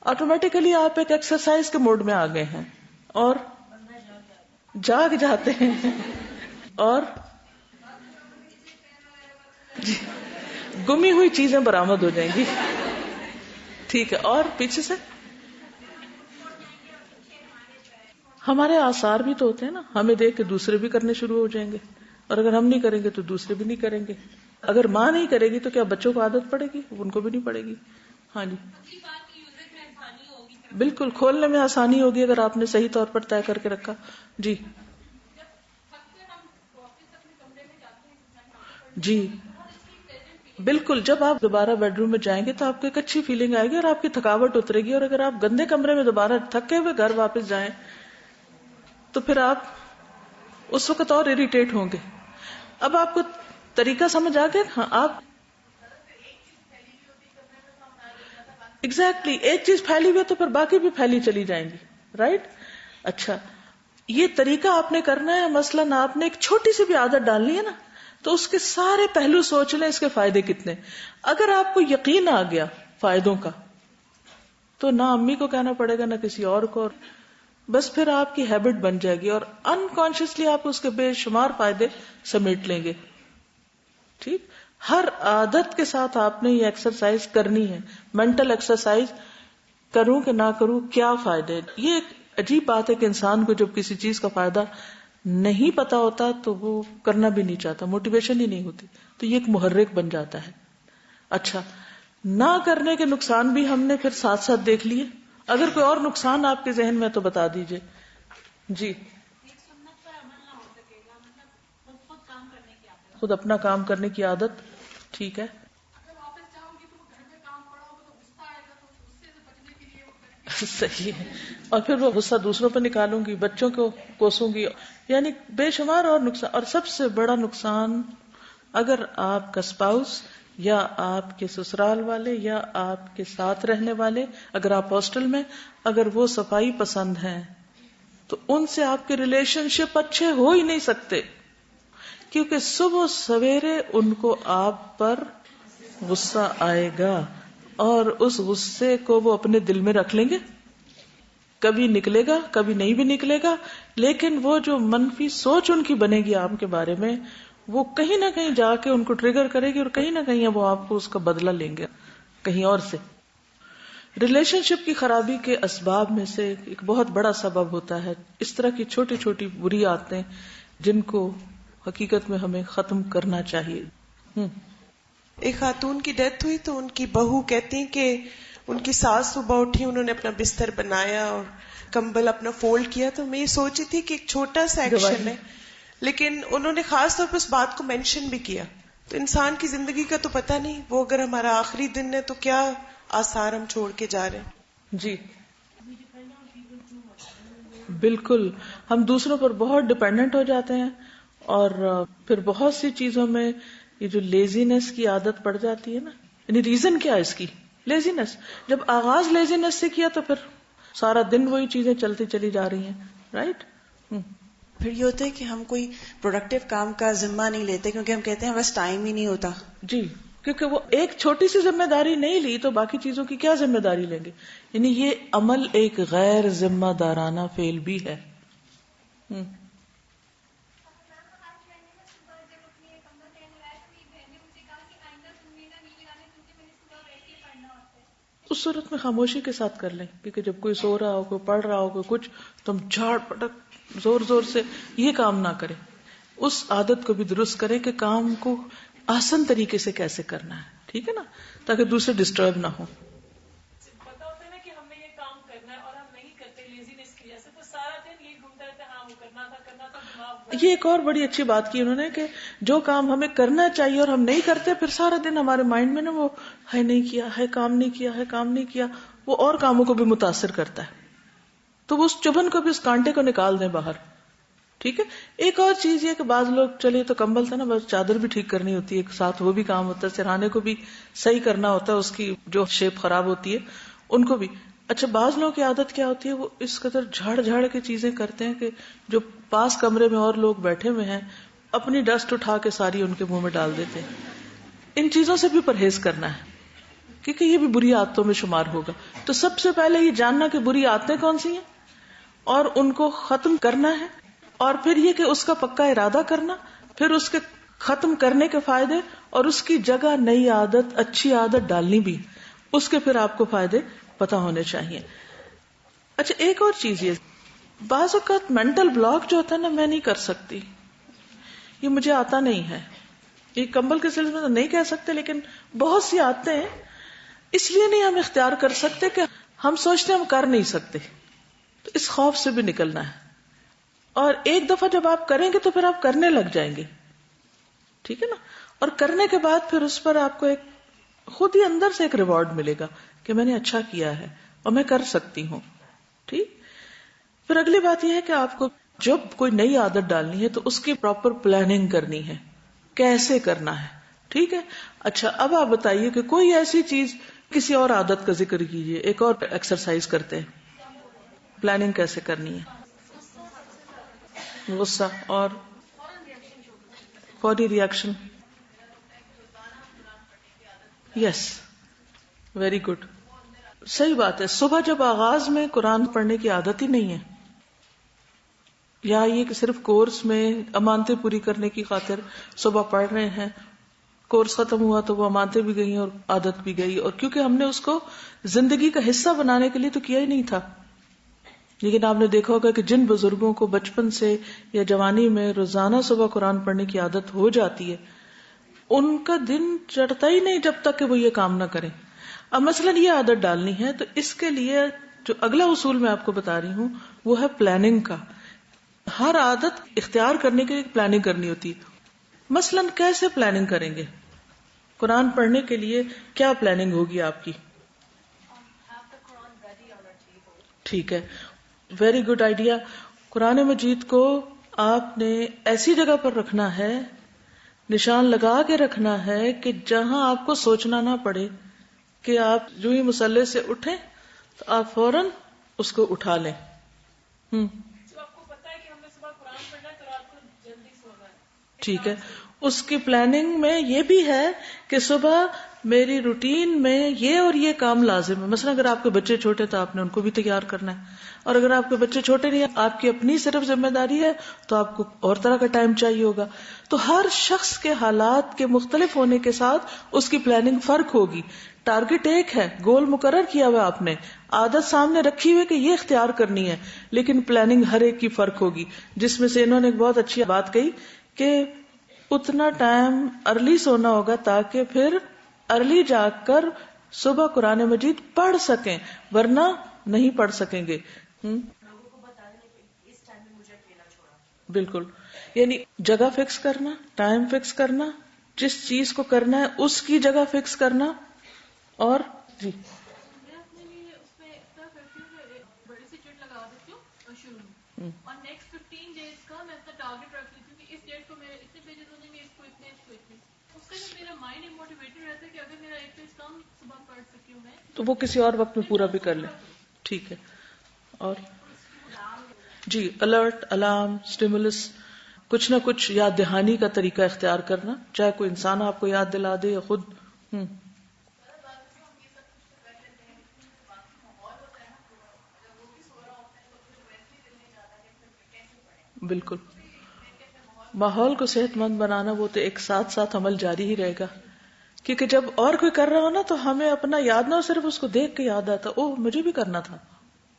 آٹومیٹیکلی آپ ایک ایکسرسائز کے موڈ میں آ گئے ہیں اور جاگ جاتے ہیں, اور گمی ہوئی چیزیں برآمد ہو جائیں گی. ٹھیک ہے. اور پیچھے سے ہمارے آثار بھی تو ہوتے ہیں نا, ہمیں دیکھ کے دوسرے بھی کرنے شروع ہو جائیں گے. اور اگر ہم نہیں کریں گے تو دوسرے بھی نہیں کریں گے. اگر ماں نہیں کرے گی تو کیا بچوں کو عادت پڑے گی؟ ان کو بھی نہیں پڑے گی. ہاں جی بالکل، کھولنے میں آسانی ہوگی اگر آپ نے صحیح طور پر طے کر کے رکھا. جی جی بالکل، جب آپ دوبارہ بیڈ روم میں جائیں گے تو آپ کو ایک اچھی فیلنگ آئے گی اور آپ کی تھکاوٹ اترے گی. اور اگر آپ گندے کمرے میں دوبارہ تھکے ہوئے گھر واپس جائیں تو پھر آپ اس وقت اور اریٹیٹ ہوں گے. اب آپ کو طریقہ سمجھ آ گیا. ہاں آپ ایگزیکٹلی ایک چیز پھیلی ہوئی ہے تو پھر باقی بھی پھیلی چلی جائیں گی. رائٹ. اچھا، یہ طریقہ آپ نے کرنا ہے. مثلاً آپ نے ایک چھوٹی سی بھی عادت ڈالنی ہے نا تو اس کے سارے پہلو سوچ لیں، اس کے فائدے کتنے. اگر آپ کو یقین آ گیا فائدوں کا تو نہ امی کو کہنا پڑے گا نہ کسی اور کو، بس پھر آپ کی ہیبٹ بن جائے گی اور انکانشیسلی آپ اس کے بے شمار فائدے سمیٹ لیں گے. ٹھیک. ہر عادت کے ساتھ آپ نے یہ ایکسرسائز کرنی ہے. مینٹل ایکسرسائز، کروں کہ نہ کروں، کیا فائدے. یہ ایک عجیب بات ہے کہ انسان کو جب کسی چیز کا فائدہ نہیں پتا ہوتا تو وہ کرنا بھی نہیں چاہتا، موٹیویشن ہی نہیں ہوتی، تو یہ ایک محرک بن جاتا ہے. اچھا، نہ کرنے کے نقصان بھی ہم نے پھر ساتھ ساتھ دیکھ لیے. اگر کوئی اور نقصان آپ کے ذہن میں تو بتا دیجئے. جی خود اپنا کام کرنے کی عادت. ٹھیک ہے. صحیح ہے. اور پھر وہ غصہ دوسروں پہ نکالوں گی، بچوں کو کوسوں گی، یعنی بے شمار اور نقصان. اور سب سے بڑا نقصان، اگر آپ کا اسپاؤس یا آپ کے سسرال والے یا آپ کے ساتھ رہنے والے، اگر آپ ہاسٹل میں، اگر وہ صفائی پسند ہیں تو ان سے آپ کے ریلیشن شپ اچھے ہو ہی نہیں سکتے، کیونکہ صبح سویرے ان کو آپ پر غصہ آئے گا اور اس غصے کو وہ اپنے دل میں رکھ لیں گے. کبھی نکلے گا، کبھی نہیں بھی نکلے گا، لیکن وہ جو منفی سوچ ان کی بنے گی آپ کے بارے میں، وہ کہیں نہ کہیں جا کے ان کو ٹریگر کرے گی اور کہیں نہ کہیں وہ آپ کو اس کا بدلہ لیں گے کہیں اور سے. ریلیشن شپ کی خرابی کے اسباب میں سے ایک بہت بڑا سبب ہوتا ہے اس طرح کی چھوٹی چھوٹی بری عادتیں جن کو حقیقت میں ہمیں ختم کرنا چاہیے. ایک خاتون کی ڈیتھ ہوئی تو ان کی بہو کہتی ہیں کہ ان کی ساس صبح اٹھی، انہوں نے اپنا بستر بنایا اور کمبل اپنا فولڈ کیا. تو میں یہ سوچی تھی کہ ایک چھوٹا سا ایکشن ہے، لیکن انہوں نے خاص طور پہ اس بات کو مینشن بھی کیا. تو انسان کی زندگی کا تو پتہ نہیں، وہ اگر ہمارا آخری دن ہے تو کیا آثار ہم چھوڑ کے جا رہے ہیں. جی بالکل، ہم دوسروں پر بہت ڈپینڈنٹ ہو جاتے ہیں اور پھر بہت سی چیزوں میں یہ جو لیزینس کی عادت پڑ جاتی ہے نا. یعنی ریزن کیا ہے اس کی؟ لیزینس. جب آغاز لیزینس سے کیا تو پھر سارا دن وہی چیزیں چلتی چلی جا رہی ہیں. رائٹ. پھر یہ ہوتا ہے کہ ہم کوئی پروڈکٹیو کام کا ذمہ نہیں لیتے کیونکہ ہم کہتے ہیں بس ٹائم ہی نہیں ہوتا. جی، کیونکہ وہ ایک چھوٹی سی ذمہ داری نہیں لی تو باقی چیزوں کی کیا ذمہ داری لیں گے. یعنی یہ عمل ایک غیر ذمہ دارانہ فعل بھی ہے. اس صورت میں خاموشی کے ساتھ کر لیں، کیونکہ جب کوئی سو رہا ہو، کوئی پڑھ رہا ہو، کوئی کچھ، تم جھاڑ پٹک زور زور سے یہ کام نہ کریں. اس عادت کو بھی درست کریں کہ کام کو آسان طریقے سے کیسے کرنا ہے. ٹھیک ہے نا، تاکہ دوسرے ڈسٹرب نہ ہو. پتا ہوتا ہے نا کہ ہم نے یہ کام کرنا ہے اور ہم نہیں کرتے لیزینس کی وجہ سے، تو سارا دن یہ گھومتا رہتا ہے، ہاں وہ کرنا تھا دماغ. یہ ایک اور بڑی اچھی بات کی انہوں نے کہ جو کام ہمیں کرنا چاہیے اور ہم نہیں کرتے، پھر سارا دن ہمارے مائنڈ میں نا وہ ہے نہیں کیا، ہے کام نہیں کیا، ہے کام نہیں کیا، وہ اور کاموں کو بھی متاثر کرتا ہے. تو وہ اس چبھن کو بھی، اس کانٹے کو نکال دیں باہر. ٹھیک ہے. ایک اور چیز یہ کہ بعض لوگ چلے تو کمبل تھا نا، بس چادر بھی ٹھیک کرنی ہوتی ہے، ایک ساتھ وہ بھی کام ہوتا ہے، سرہانے کو بھی صحیح کرنا ہوتا ہے، اس کی جو شیپ خراب ہوتی ہے ان کو بھی. اچھا، بعض لوگوں کی عادت کیا ہوتی ہے، وہ اس قدر جھاڑ جھاڑ کے چیزیں کرتے ہیں کہ جو پاس کمرے میں اور لوگ بیٹھے ہوئے ہیں اپنی ڈسٹ اٹھا کے ساری ان کے منہ میں ڈال دیتے ہیں. ان چیزوں سے بھی پرہیز کرنا ہے کیونکہ یہ بھی بری عادتوں میں شمار ہوگا. تو سب سے پہلے یہ جاننا کہ بری عادتیں کون سی ہیں اور ان کو ختم کرنا ہے، اور پھر یہ کہ اس کا پکا ارادہ کرنا، پھر اس کے ختم کرنے کے فائدے اور اس کی جگہ نئی عادت، اچھی عادت ڈالنی بھی، اس کے پھر آپ کو فائدے پتا ہونے چاہیے. اچھا، ایک اور چیز یہ، بعض اوقات مینٹل بلاک جو ہوتا ہے نا، میں نہیں کر سکتی، یہ مجھے آتا نہیں ہے. یہ کمبل کے سلسلے میں تو نہیں کہہ سکتے، لیکن بہت سی عادتیں ہیں اس لیے نہیں ہم اختیار کر سکتے کہ ہم سوچتے ہم کر نہیں سکتے. تو اس خوف سے بھی نکلنا ہے، اور ایک دفعہ جب آپ کریں گے تو پھر آپ کرنے لگ جائیں گے، ٹھیک ہے نا. اور کرنے کے بعد پھر اس پر آپ کو ایک خود ہی اندر سے ایک ریوارڈ ملے گا کہ میں نے اچھا کیا ہے اور میں کر سکتی ہوں. ٹھیک. پھر اگلی بات یہ ہے کہ آپ کو جب کوئی نئی عادت ڈالنی ہے تو اس کی پراپر پلاننگ کرنی ہے، کیسے کرنا ہے. ٹھیک ہے. اچھا اب آپ بتائیے کہ کوئی ایسی چیز، کسی اور عادت کا ذکر کیجیے، ایک اور ایکسرسائز کرتے ہیں. پلاننگ کیسے کرنی ہے؟ غصہ اور فوری ریئیکشن. یس، ویری گڈ. صحیح بات ہے. صبح جب آغاز میں قرآن پڑھنے کی عادت ہی نہیں ہے، یا یہ کہ صرف کورس میں امانتیں پوری کرنے کی خاطر صبح پڑھ رہے ہیں، کورس ختم ہوا تو وہ امانتیں بھی گئی اور عادت بھی گئی، اور کیونکہ ہم نے اس کو زندگی کا حصہ بنانے کے لیے تو کیا ہی نہیں تھا. لیکن آپ نے دیکھا ہوگا کہ جن بزرگوں کو بچپن سے یا جوانی میں روزانہ صبح قرآن پڑھنے کی عادت ہو جاتی ہے، ان کا دن چڑھتا ہی نہیں جب تک کہ وہ یہ کام نہ کریں. اب مثلا یہ عادت ڈالنی ہے تو اس کے لیے جو اگلا اصول میں آپ کو بتا رہی ہوں وہ ہے پلاننگ کا. ہر عادت اختیار کرنے کے لیے پلاننگ کرنی ہوتی ہے. مثلا کیسے پلاننگ کریں گے؟ قرآن پڑھنے کے لیے کیا پلاننگ ہوگی آپ کی؟ ٹھیک ہے، ویری گڈ آئیڈیا. قرآن مجید کو آپ نے ایسی جگہ پر رکھنا ہے، نشان لگا کے رکھنا ہے کہ جہاں آپ کو سوچنا نہ پڑے، کہ آپ جو ہی مصلی سے اٹھیں تو آپ فوراً اس کو اٹھا لیں. جو آپ کو پتا ہے کہ ہمیں صبح قرآن پڑھنا ہے تو رات کو جلدی سونا ہے. ٹھیک ہے. اس کی پلاننگ میں یہ بھی ہے کہ صبح میری روٹین میں یہ اور یہ کام لازم ہے. مثلا اگر آپ کے بچے چھوٹے تو آپ نے ان کو بھی تیار کرنا ہے، اور اگر آپ کے بچے چھوٹے نہیں ہیں، آپ کی اپنی صرف ذمہ داری ہے تو آپ کو اور طرح کا ٹائم چاہیے ہوگا. تو ہر شخص کے حالات کے مختلف ہونے کے ساتھ اس کی پلاننگ فرق ہوگی. ٹارگٹ ایک ہے، گول مقرر کیا ہوا آپ نے، عادت سامنے رکھی ہوئی کہ یہ اختیار کرنی ہے، لیکن پلاننگ ہر ایک کی فرق ہوگی. جس میں سے انہوں نے ایک بہت اچھی بات کہی کہ اتنا ٹائم ارلی سونا ہوگا تاکہ پھر ارلی جاگ کر صبح قرآن مجید پڑھ سکیں، ورنہ نہیں پڑھ سکیں گے. بالکل. یعنی جگہ فکس کرنا، ٹائم فکس کرنا، جس چیز کو کرنا ہے اس کی جگہ فکس کرنا. اور جی میں اپنے لیے اس میں اتنا کرتی ہوں کہ بڑی سی چٹ لگا دیتی ہوں شروع میں، اور نیکسٹ 15 days کا میں اپنا ٹارگیٹ رکھ لیتی ہوں کہ اس ڈیٹ کو میرے اتنے پیجز ہونے میں، اس کو اتنے، اس کو اتنے. اس سے میرا مائنڈ موٹیویٹڈ رہتا ہے کہ اگر میرا ایک پیج کم صبح پڑھ سکی ہوں میں تو وہ کسی اور وقت میں پورا بھی کر لیں. ٹھیک ہے. اور جی الرٹ، الارم، اسٹیمولس، کچھ نہ کچھ یاد دہانی کا طریقہ اختیار کرنا، چاہے کوئی انسان آپ کو یاد دلا دے یا خود. بالکل. ماحول کو صحت مند بنانا وہ تو ایک ساتھ ساتھ عمل جاری ہی رہے گا، کیونکہ جب اور کوئی کر رہا ہو نا تو ہمیں اپنا یاد نہ ہو، صرف اس کو دیکھ کے یاد آتا اوہ مجھے بھی کرنا تھا.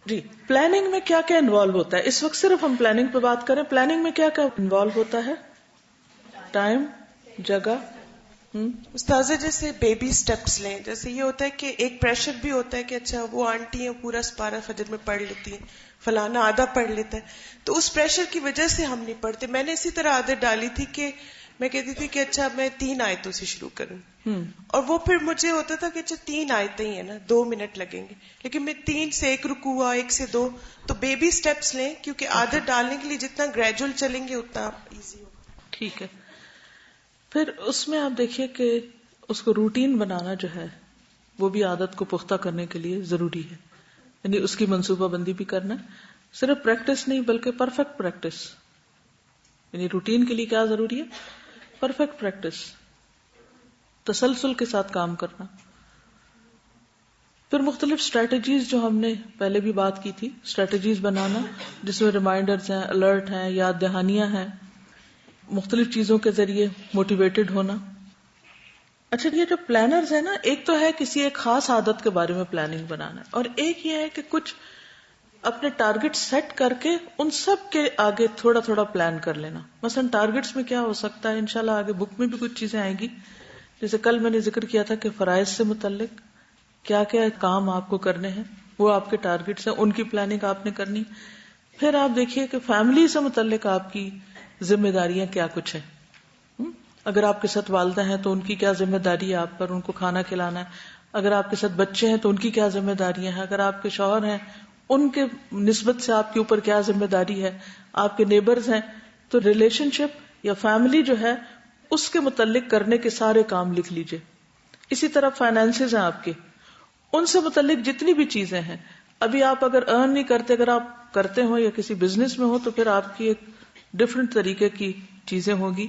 جی پلاننگ میں کیا کیا انوالو ہوتا ہے؟ اس وقت صرف ہم پلاننگ پہ بات کریں. پلاننگ میں کیا کیا انوالو ہوتا ہے؟ ٹائم، جگہ. استاذہ جیسے بیبی سٹیپس لیں، جیسے یہ ہوتا ہے کہ ایک پریشر بھی ہوتا ہے کہ اچھا وہ آنٹی ہیں پورا سپارہ فجر میں پڑھ لیتی ہیں، فلانا آدھا پڑھ لیتا ہے، تو اس پریشر کی وجہ سے ہم نہیں پڑھتے. میں نے اسی طرح عادت ڈالی تھی کہ میں کہتی تھی کہ اچھا میں 3 آیتوں سے شروع کروں، اور وہ پھر مجھے ہوتا تھا کہ اچھا 3 آیتیں ہی ہیں نا، 2 منٹ لگیں گے، لیکن میں 3 سے 1 رکوع ہوا، 1 سے 2. تو بیبی سٹیپس لیں، کیونکہ عادت ڈالنے کے لیے جتنا گریجول چلیں گے اتنا ایزی ہوگا. ٹھیک ہے. پھر اس میں آپ دیکھیے کہ اس کو روٹین بنانا جو ہے وہ بھی عادت کو پختہ کرنے کے لیے ضروری ہے. یعنی اس کی منصوبہ بندی بھی کرنا ہے، صرف پریکٹس نہیں بلکہ پرفیکٹ پریکٹس. یعنی روٹین کے لیے کیا ضروری ہے؟ پرفیکٹ پریکٹس، تسلسل کے ساتھ کام کرنا. پھر مختلف اسٹریٹجیز جو ہم نے پہلے بھی بات کی تھی، اسٹریٹجیز بنانا جس میں ریمائنڈرز ہیں، الرٹ ہیں، یاد دہانیاں ہیں، مختلف چیزوں کے ذریعے موٹیویٹڈ ہونا. اچھا یہ جو پلانرز ہیں نا، ایک تو ہے کسی ایک خاص عادت کے بارے میں پلاننگ بنانا، اور ایک یہ ہے کہ کچھ اپنے ٹارگٹ سیٹ کر کے ان سب کے آگے تھوڑا تھوڑا پلان کر لینا. مثلا ٹارگٹس میں کیا ہو سکتا ہے، انشاءاللہ آگے بک میں بھی کچھ چیزیں آئیں گی. جیسے کل میں نے ذکر کیا تھا کہ فرائض سے متعلق کیا کیا کام آپ کو کرنے ہیں، وہ آپ کے ٹارگٹس ہیں، ان کی پلاننگ آپ نے کرنی. پھر آپ دیکھیے کہ فیملی سے متعلق آپ کی ذمہ داریاں کیا کچھ ہیں. اگر آپ کے ساتھ والدہ ہیں تو ان کی کیا ذمہ داری ہے آپ پر، ان کو کھانا کھلانا ہے. اگر آپ کے ساتھ بچے ہیں تو ان کی کیا ذمہ داریاں ہیں. اگر آپ کے شوہر ہیں ان کے نسبت سے آپ کے اوپر کیا ذمہ داری ہے. آپ کے نیبرز ہیں تو ریلیشن شپ یا فیملی جو ہے اس کے متعلق کرنے کے سارے کام لکھ لیجئے. اسی طرح فائنینسز ہیں آپ کے، ان سے متعلق جتنی بھی چیزیں ہیں. ابھی آپ اگر ارن نہیں کرتے، اگر آپ کرتے ہو یا کسی بزنس میں ہو تو پھر آپ کی ایک ڈفرینٹ طریقے کی چیزیں ہوگی.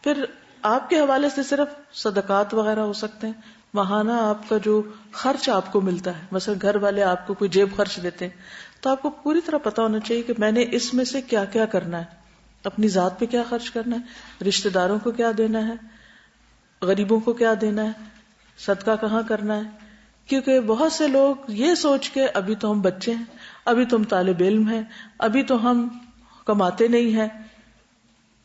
پھر آپ کے حوالے سے صرف صدقات وغیرہ ہو سکتے ہیں. ماہانہ آپ کا جو خرچ آپ کو ملتا ہے، مثلا گھر والے آپ کو کوئی جیب خرچ دیتے ہیں تو آپ کو پوری طرح پتا ہونا چاہیے کہ میں نے اس میں سے کیا کیا کرنا ہے. اپنی ذات پہ کیا خرچ کرنا ہے، رشتہ داروں کو کیا دینا ہے، غریبوں کو کیا دینا ہے، صدقہ کہاں کرنا ہے. کیونکہ بہت سے لوگ یہ سوچ کے ابھی تو ہم بچے ہیں، ابھی تو ہم طالب علم ہیں، ابھی تو ہم کماتے نہیں ہیں،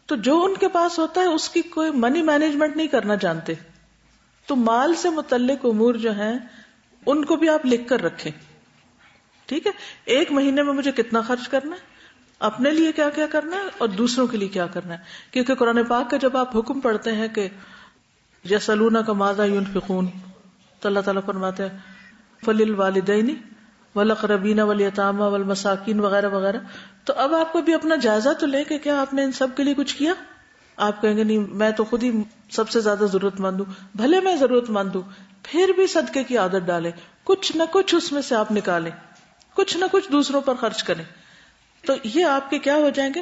تو جو ان کے پاس ہوتا ہے اس کی کوئی منی مینجمنٹ نہیں کرنا جانتے. تو مال سے متعلق امور جو ہیں ان کو بھی آپ لکھ کر رکھیں. ٹھیک ہے، ایک مہینے میں مجھے کتنا خرچ کرنا ہے، اپنے لیے کیا کیا کرنا ہے اور دوسروں کے لیے کیا کرنا ہے. کیونکہ قرآن پاک کا جب آپ حکم پڑھتے ہیں کہ یسألونک ماذا ينفقون، تو اللہ تعالیٰ فرماتے ہیں فللوالدین والاقربین والیتامی والمساکین وغیرہ وغیرہ. تو اب آپ کو بھی اپنا جائزہ تو لیں کہ کیا آپ نے ان سب کے لیے کچھ کیا. آپ کہیں گے نہیں میں تو خود ہی سب سے زیادہ ضرورت مند ہوں. بھلے میں ضرورت مند ہوں، پھر بھی صدقے کی عادت ڈالیں، کچھ نہ کچھ اس میں سے آپ نکالیں، کچھ نہ کچھ دوسروں پر خرچ کریں. تو یہ آپ کے کیا ہو جائیں گے،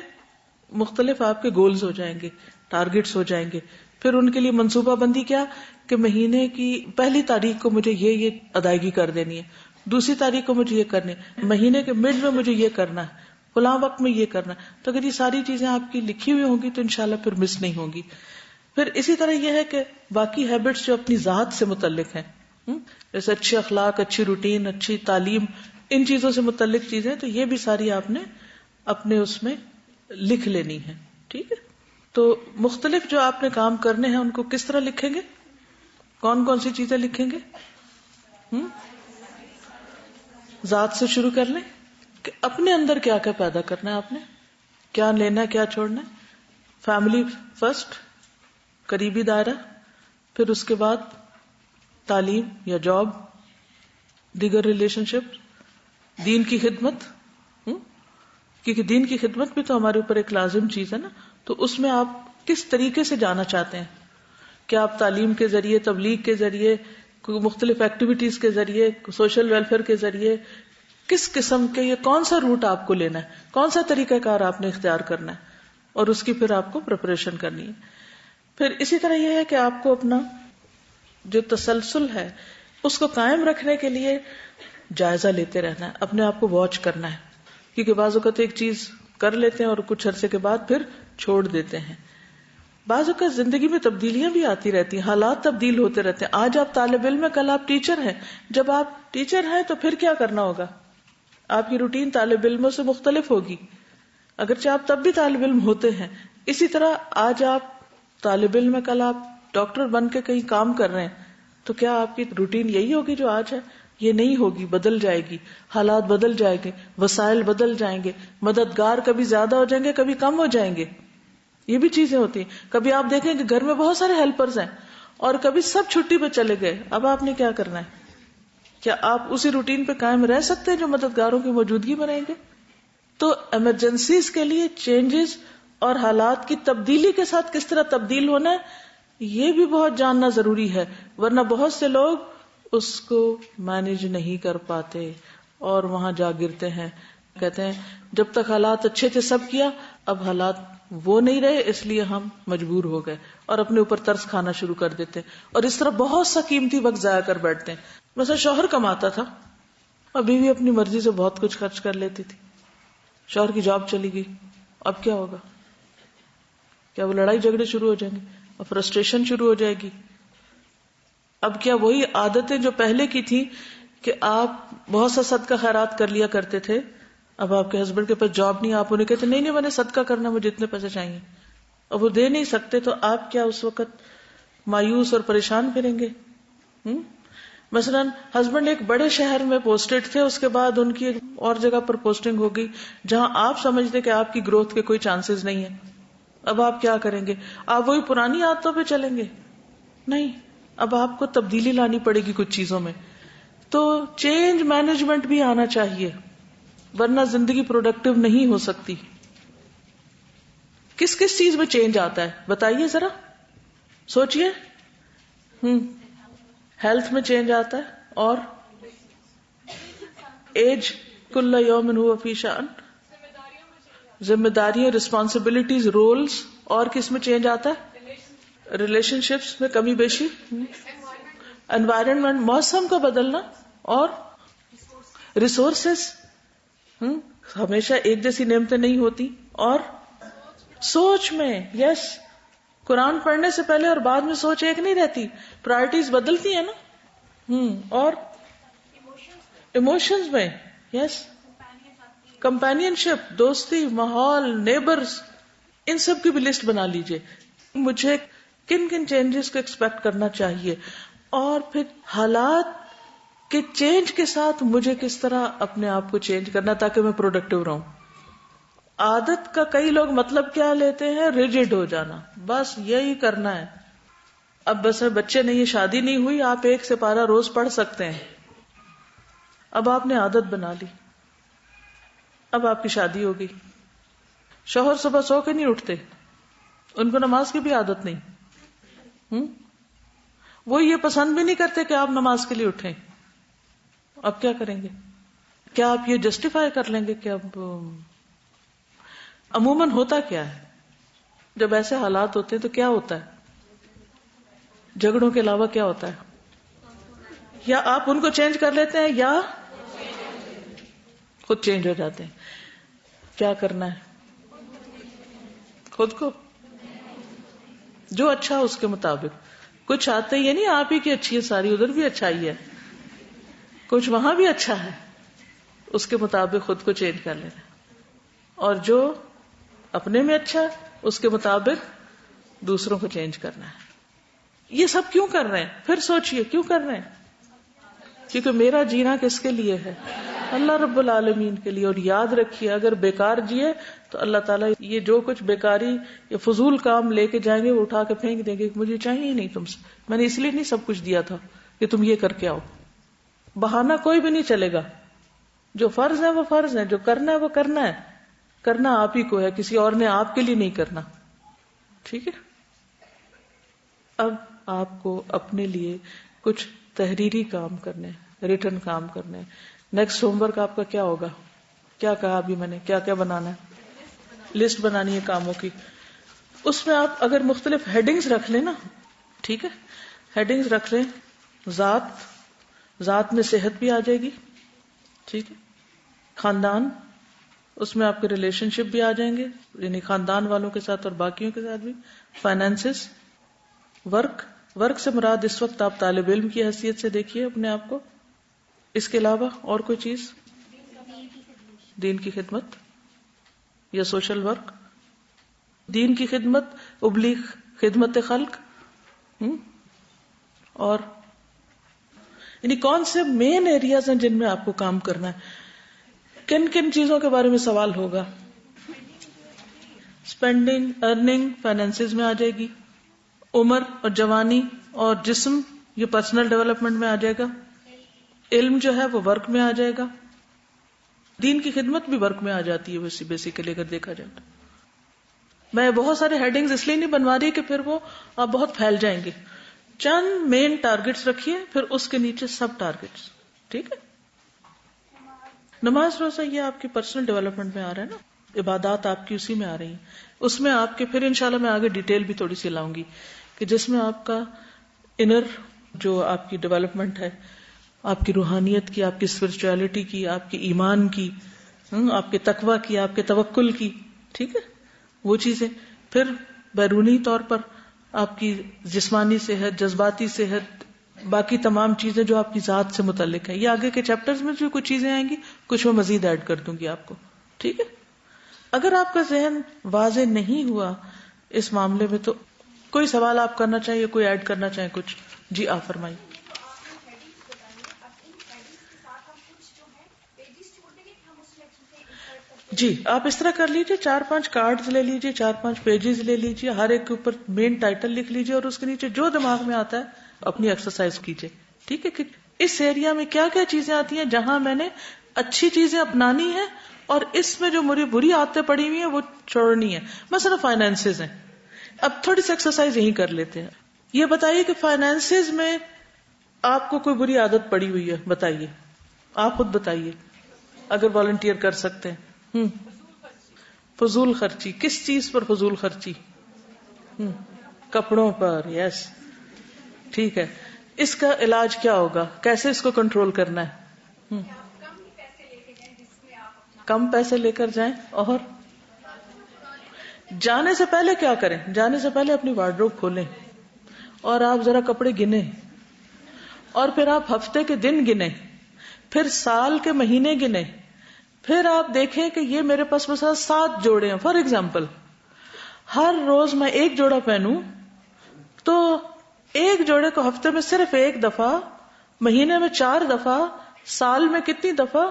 مختلف آپ کے گولز ہو جائیں گے، ٹارگٹس ہو جائیں گے. پھر ان کے لیے منصوبہ بندی کیا کہ مہینے کی پہلی تاریخ کو مجھے یہ ادائیگی کر دینی ہے، دوسری تاریخ کو مجھے یہ کرنی ہے، مہینے کے مڈ میں مجھے یہ کرنا ہے، فلاں وقت میں یہ کرنا ہے. تو اگر یہ ساری چیزیں آپ کی لکھی ہوئی ہوں گی تو انشاءاللہ پھر مس نہیں ہوں گی. پھر اسی طرح یہ ہے کہ باقی ہیبٹس جو اپنی ذات سے متعلق ہیں، جیسے اچھے اخلاق، اچھی روٹین، اچھی تعلیم، ان چیزوں سے متعلق چیزیں، تو یہ بھی ساری آپ نے اپنے اس میں لکھ لینی ہے. ٹھیک ہے، تو مختلف جو آپ نے کام کرنے ہیں ان کو کس طرح لکھیں گے، کون کون سی چیزیں لکھیں گے. ذات سے شروع کر لیں کہ اپنے اندر کیا کیا پیدا کرنا ہے، آپ نے کیا لینا ہے، کیا چھوڑنا ہے. فیملی فرسٹ، قریبی دائرہ، پھر اس کے بعد تعلیم یا جاب، دیگر ریلیشن شپ، دین کی خدمت، کیونکہ دین کی خدمت بھی تو ہمارے اوپر ایک لازم چیز ہے نا. تو اس میں آپ کس طریقے سے جانا چاہتے ہیں، کیا آپ تعلیم کے ذریعے، تبلیغ کے ذریعے، مختلف ایکٹیویٹیز کے ذریعے، سوشل ویلفیئر کے ذریعے، کس قسم کے، یہ کون سا روٹ آپ کو لینا ہے، کون سا طریقہ کار آپ نے اختیار کرنا ہے، اور اس کی پھر آپ کو پریپریشن کرنی ہے. پھر اسی طرح یہ ہے کہ آپ کو اپنا جو تسلسل ہے اس کو قائم رکھنے کے لیے جائزہ لیتے رہنا ہے، اپنے آپ کو واچ کرنا ہے. کیونکہ بعض اوقات ایک چیز کر لیتے ہیں اور کچھ عرصے کے بعد پھر چھوڑ دیتے ہیں. بعض اوقات زندگی میں تبدیلیاں بھی آتی رہتی ہیں، حالات تبدیل ہوتے رہتے ہیں. آج آپ طالب علم ہیں، کل آپ ٹیچر ہیں. جب آپ ٹیچر ہیں تو پھر کیا کرنا ہوگا، آپ کی روٹین طالب علموں سے مختلف ہوگی، اگرچہ آپ تب بھی طالب علم ہوتے ہیں. اسی طرح آج آپ طالب علم ہیں، کل آپ ڈاکٹر بن کے کہیں کام کر رہے ہیں، تو کیا آپ کی روٹین یہی ہوگی جو آج ہے؟ یہ نہیں ہوگی، بدل جائے گی، حالات بدل جائیں گے، وسائل بدل جائیں گے، مددگار کبھی زیادہ ہو جائیں گے، کبھی کم ہو جائیں گے. یہ بھی چیزیں ہوتی ہیں. کبھی آپ دیکھیں کہ گھر میں بہت سارے ہیلپرز ہیں اور کبھی سب چھٹی پہ چلے گئے. اب آپ نے کیا کرنا ہے؟ کیا آپ اسی روٹین پہ قائم رہ سکتے ہیں جو مددگاروں کی موجودگی میں رہیں گے؟ تو ایمرجنسیز کے لیے چینجز اور حالات کی تبدیلی کے ساتھ کس طرح تبدیل ہونا ہے، یہ بھی بہت جاننا ضروری ہے. ورنہ بہت سے لوگ اس کو مینج نہیں کر پاتے اور وہاں جا گرتے ہیں. کہتے ہیں جب تک حالات اچھے تھے سب کیا، اب حالات وہ نہیں رہے اس لیے ہم مجبور ہو گئے، اور اپنے اوپر ترس کھانا شروع کر دیتے ہیں، اور اس طرح بہت سا قیمتی وقت ضائع کر بیٹھتے ہیں. مثلا شوہر کماتا تھا اور بیوی اپنی مرضی سے بہت کچھ خرچ کر لیتی تھی. شوہر کی جاب چلی گئی، اب کیا ہوگا؟ کیا وہ لڑائی جھگڑے شروع ہو جائیں گے اور فرسٹریشن شروع ہو جائے گی؟ اب کیا وہی عادتیں جو پہلے کی تھی کہ آپ بہت سا صدقہ خیرات کر لیا کرتے تھے، اب آپ کے ہسبینڈ کے پاس جاب نہیں، آپ انہیں کہتے نہیں نہیں میں نے صدقہ کرنا، مجھے اتنے پیسے چاہیے، اب وہ دے نہیں سکتے، تو آپ کیا اس وقت مایوس اور پریشان پھریں گے؟ مثلا ہسبینڈ ایک بڑے شہر میں پوسٹڈ تھے، اس کے بعد ان کی ایک اور جگہ پر پوسٹنگ ہوگی جہاں آپ سمجھتے کہ آپ کی گروتھ کے کوئی چانسز نہیں ہیں، اب آپ کیا کریں گے؟ آپ وہی پرانی عادتوں پہ چلیں گے؟ نہیں، اب آپ کو تبدیلی لانی پڑے گی کچھ چیزوں میں. تو چینج مینجمنٹ بھی آنا چاہیے، ورنہ زندگی پروڈکٹیو نہیں ہو سکتی. کس کس چیز میں چینج آتا ہے بتائیے ذرا، سوچئے. ہیلتھ میں چینج آتا ہے، اور ایج کل یوم ہوا فی شأن، ذمہ داریاں، رسپانسبلٹیز، رولز. اور کس میں چینج آتا ہے؟ ریلیشن شپس میں کمی بیشی، انوائرمنٹ، موسم کا بدلنا، اور ریسورسز، ہمیشہ ایک جیسی نعمتیں نہیں ہوتی. اور سوچ میں، یس، قرآن پڑھنے سے پہلے اور بعد میں سوچ ایک نہیں رہتی، پرائرٹیز بدلتی ہیں نا. اور ایموشنز میں، یس، کمپینین شپ، دوستی، ماحول، نیبرز، ان سب کی بھی لسٹ بنا لیجئے. مجھے کن کن چینجز کو ایکسپیکٹ کرنا چاہیے، اور پھر حالات کے چینج کے ساتھ مجھے کس طرح اپنے آپ کو چینج کرنا تاکہ میں پروڈکٹیو رہوں. عادت کا کئی لوگ مطلب کیا لیتے ہیں؟ ریجڈ ہو جانا، بس یہی کرنا ہے. اب بس بچے نہیں، شادی نہیں ہوئی، آپ ایک سپارہ روز پڑھ سکتے ہیں، اب آپ نے عادت بنا لی، اب آپ کی شادی ہو گئی. شوہر صبح سو کے نہیں اٹھتے، ان کو نماز کی بھی عادت نہیں، وہ یہ پسند بھی نہیں کرتے کہ آپ نماز کے لیے اٹھیں. اب کیا کریں گے؟ کیا آپ یہ جسٹیفائی کر لیں گے کہ اب عموماً ہوتا کیا ہے جب ایسے حالات ہوتے ہیں؟ تو کیا ہوتا ہے؟ جھگڑوں کے علاوہ کیا ہوتا ہے؟ یا آپ ان کو چینج کر لیتے ہیں یا خود چینج ہو جاتے ہیں. کیا کرنا ہے؟ خود کو جو اچھا اس کے مطابق. کچھ آتے یہ نہیں آپ ہی کی اچھی ہے ساری، ادھر بھی اچھائی ہے، کچھ وہاں بھی اچھا ہے، اس کے مطابق خود کو چینج کر لینا. اور جو اپنے میں اچھا ہے اس کے مطابق دوسروں کو چینج کرنا ہے. یہ سب کیوں کر رہے ہیں؟ پھر سوچئے کیوں کر رہے ہیں؟ کیونکہ میرا جینا کس کے لیے ہے؟ اللہ رب العالمین کے لیے. اور یاد رکھیے اگر بیکار جیے تو اللہ تعالیٰ یہ جو کچھ بیکاری یا فضول کام لے کے جائیں گے وہ اٹھا کے پھینک دیں گے. مجھے چاہیے ہی نہیں تم سے، میں نے اس لیے نہیں سب کچھ دیا تھا کہ تم یہ کر کے آؤ. بہانہ کوئی بھی نہیں چلے گا. جو فرض ہے وہ فرض ہے، جو کرنا ہے وہ کرنا ہے. کرنا آپ ہی کو ہے، کسی اور نے آپ کے لیے نہیں کرنا. ٹھیک ہے؟ اب آپ کو اپنے لیے کچھ تحریری کام کرنے، ریٹن کام کرنے. نیکسٹ ہوم ورک آپ کا کیا ہوگا؟ کیا کہا ابھی میں نے؟ کیا کیا بنانا ہے؟ لسٹ بنانی ہے کاموں کی. اس میں آپ اگر مختلف ہیڈنگز رکھ لیں نا، ٹھیک ہے، ہیڈنگز رکھ لیں. ذات میں صحت بھی آ جائے گی، ٹھیک ہے. خاندان، اس میں آپ کے ریلیشن شپ بھی آ جائیں گے، یعنی خاندان والوں کے ساتھ اور باقیوں کے ساتھ بھی. فائنینسز، ورک سے مراد اس وقت آپ طالب علم کی حیثیت سے دیکھیے اپنے آپ کو. اس کے علاوہ اور کوئی چیز؟ دین کی خدمت یا سوشل ورک. دین کی خدمت، ابلیغ، خدمت خلق، اور یعنی کون سے مین ایریاز ہیں جن میں آپ کو کام کرنا ہے. کن کن چیزوں کے بارے میں سوال ہوگا؟ اسپینڈنگ، ارننگ، فائنینسز میں آ جائے گی. عمر اور جوانی اور جسم، یہ پرسنل ڈیولپمنٹ میں آ جائے گا. علم جو ہے وہ ورک میں آ جائے گا. دین کی خدمت بھی ورک میں آ جاتی ہے بیسیکلی اگر دیکھا جائے تو. میں بہت سارے ہیڈنگز اس لیے نہیں بنوا رہی کہ پھر وہ آپ بہت پھیل جائیں گے. چند مین ٹارگٹس رکھیے، پھر اس کے نیچے سب ٹارگٹس. ٹھیک ہے؟ نماز روزہ یہ آپ کی پرسنل ڈیولپمنٹ میں آ رہا ہے نا، عبادات آپ کی اسی میں آ رہی ہیں. اس میں آپ کے پھر انشاءاللہ میں آگے ڈیٹیل بھی تھوڑی سی لاؤں گی کہ جس میں آپ کا انر جو آپ کی ڈیولپمنٹ ہے، آپ کی روحانیت کی، آپ کی اسپرچولیٹی کی، آپ کے ایمان کی، آپ کے تقوی کی، آپ کے توکل کی، ٹھیک ہے، وہ چیزیں. پھر بیرونی طور پر آپ کی جسمانی صحت، جذباتی صحت، باقی تمام چیزیں جو آپ کی ذات سے متعلق ہیں. یہ آگے کے چیپٹرز میں جو کچھ چیزیں آئیں گی، کچھ میں مزید ایڈ کر دوں گی آپ کو. ٹھیک ہے. اگر آپ کا ذہن واضح نہیں ہوا اس معاملے میں تو کوئی سوال آپ کرنا چاہیے, کوئی ایڈ کرنا چاہیں کچھ؟ جی آپ فرمائیے. جی آپ اس طرح کر لیجئے, 4-5 کارڈز لے لیجئے, 4-5 پیجز لے لیجئے, ہر ایک کے اوپر مین ٹائٹل لکھ لیجئے اور اس کے نیچے جو دماغ میں آتا ہے اپنی ایکسرسائز کیجئے. ٹھیک ہے کہ اس ایریا میں کیا کیا چیزیں آتی ہیں جہاں میں نے اچھی چیزیں اپنانی ہیں اور اس میں جو مجھے بری عادتیں پڑی ہوئی ہیں وہ چھوڑنی ہے. مثلا فائنینسز ہیں, اب تھوڑی سی ایکسرسائز یہی کر لیتے ہیں. یہ بتائیے کہ فائنینسز میں آپ کو کوئی بری عادت پڑی ہوئی ہے, بتائیے, آپ خود بتائیے اگر والنٹیئر کر سکتے ہیں. فضول خرچی. کس چیز پر فضول خرچی؟ کپڑوں پر. یس, ٹھیک ہے. اس کا علاج کیا ہوگا, کیسے اس کو کنٹرول کرنا ہے؟ کم پیسے لے کر جائیں. اور جانے سے پہلے کیا کریں؟ جانے سے پہلے اپنی وارڈروب کھولیں اور آپ ذرا کپڑے گنیں, اور پھر آپ ہفتے کے دن گنیں, پھر سال کے مہینے گنیں, پھر آپ دیکھیں کہ یہ میرے پاس مثلا 7 جوڑے ہیں. فار ایگزامپل, ہر روز میں 1 جوڑا پہنوں تو 1 جوڑے کو ہفتے میں صرف 1 دفعہ, مہینے میں 4 دفعہ, سال میں کتنی دفعہ؟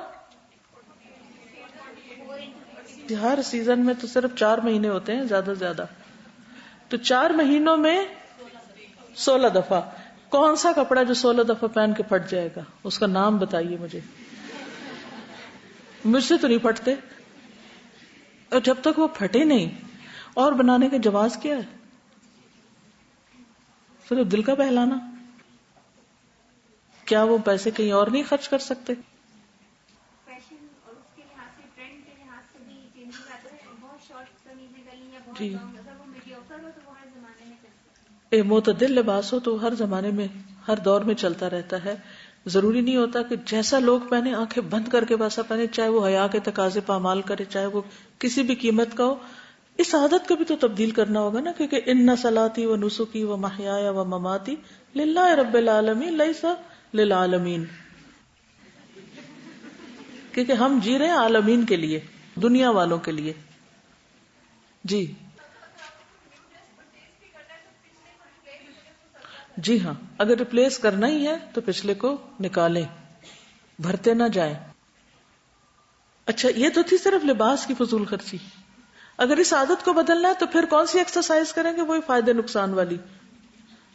ہر سیزن میں تو صرف 4 مہینے ہوتے ہیں زیادہ سے زیادہ, تو 4 مہینوں میں 16 دفعہ. کون سا کپڑا جو 16 دفعہ پہن کے پھٹ جائے گا؟ اس کا نام بتائیے مجھے. مجھ سے تو نہیں پھٹتے, اور جب تک وہ پھٹے نہیں. اور بنانے کا جواز کیا ہے؟ صرف دل کا بہلانا. کیا وہ پیسے کہیں اور نہیں خرچ کر سکتے؟ فیشن اور اس کے لحاظ سے, ٹرینڈ کے لحاظ سے بھی چینجز آتے ہیں. بہت شارٹ قمیضیں ڈالیں یا بہت لانگ, اگر وہ میڈیوکر ہو تو وہ ہر زمانے میں چل سکتا ہے. معتدل لباس ہو تو ہر زمانے میں, ہر دور میں چلتا رہتا ہے. ضروری نہیں ہوتا کہ جیسا لوگ پہنے آنکھیں بند کر کے ویسا پہنے, چاہے وہ حیا کے تقاضے پامال کرے, چاہے وہ کسی بھی قیمت کا ہو. اس عادت کو بھی تو تبدیل کرنا ہوگا نا, کیونکہ ان صلاتی و نسکی و محیایا و مماتی للہ رب العالمین لیس للعالمین, کیونکہ ہم جی رہے ہیں عالمین کے لیے, دنیا والوں کے لیے. جی جی ہاں, اگر ریپلیس کرنا ہی ہے تو پچھلے کو نکالیں, بھرتے نہ جائیں. اچھا, یہ تو تھی صرف لباس کی فضول خرچی. اگر اس عادت کو بدلنا ہے تو پھر کون سی ایکسرسائز کریں گے؟ وہی فائدے نقصان والی.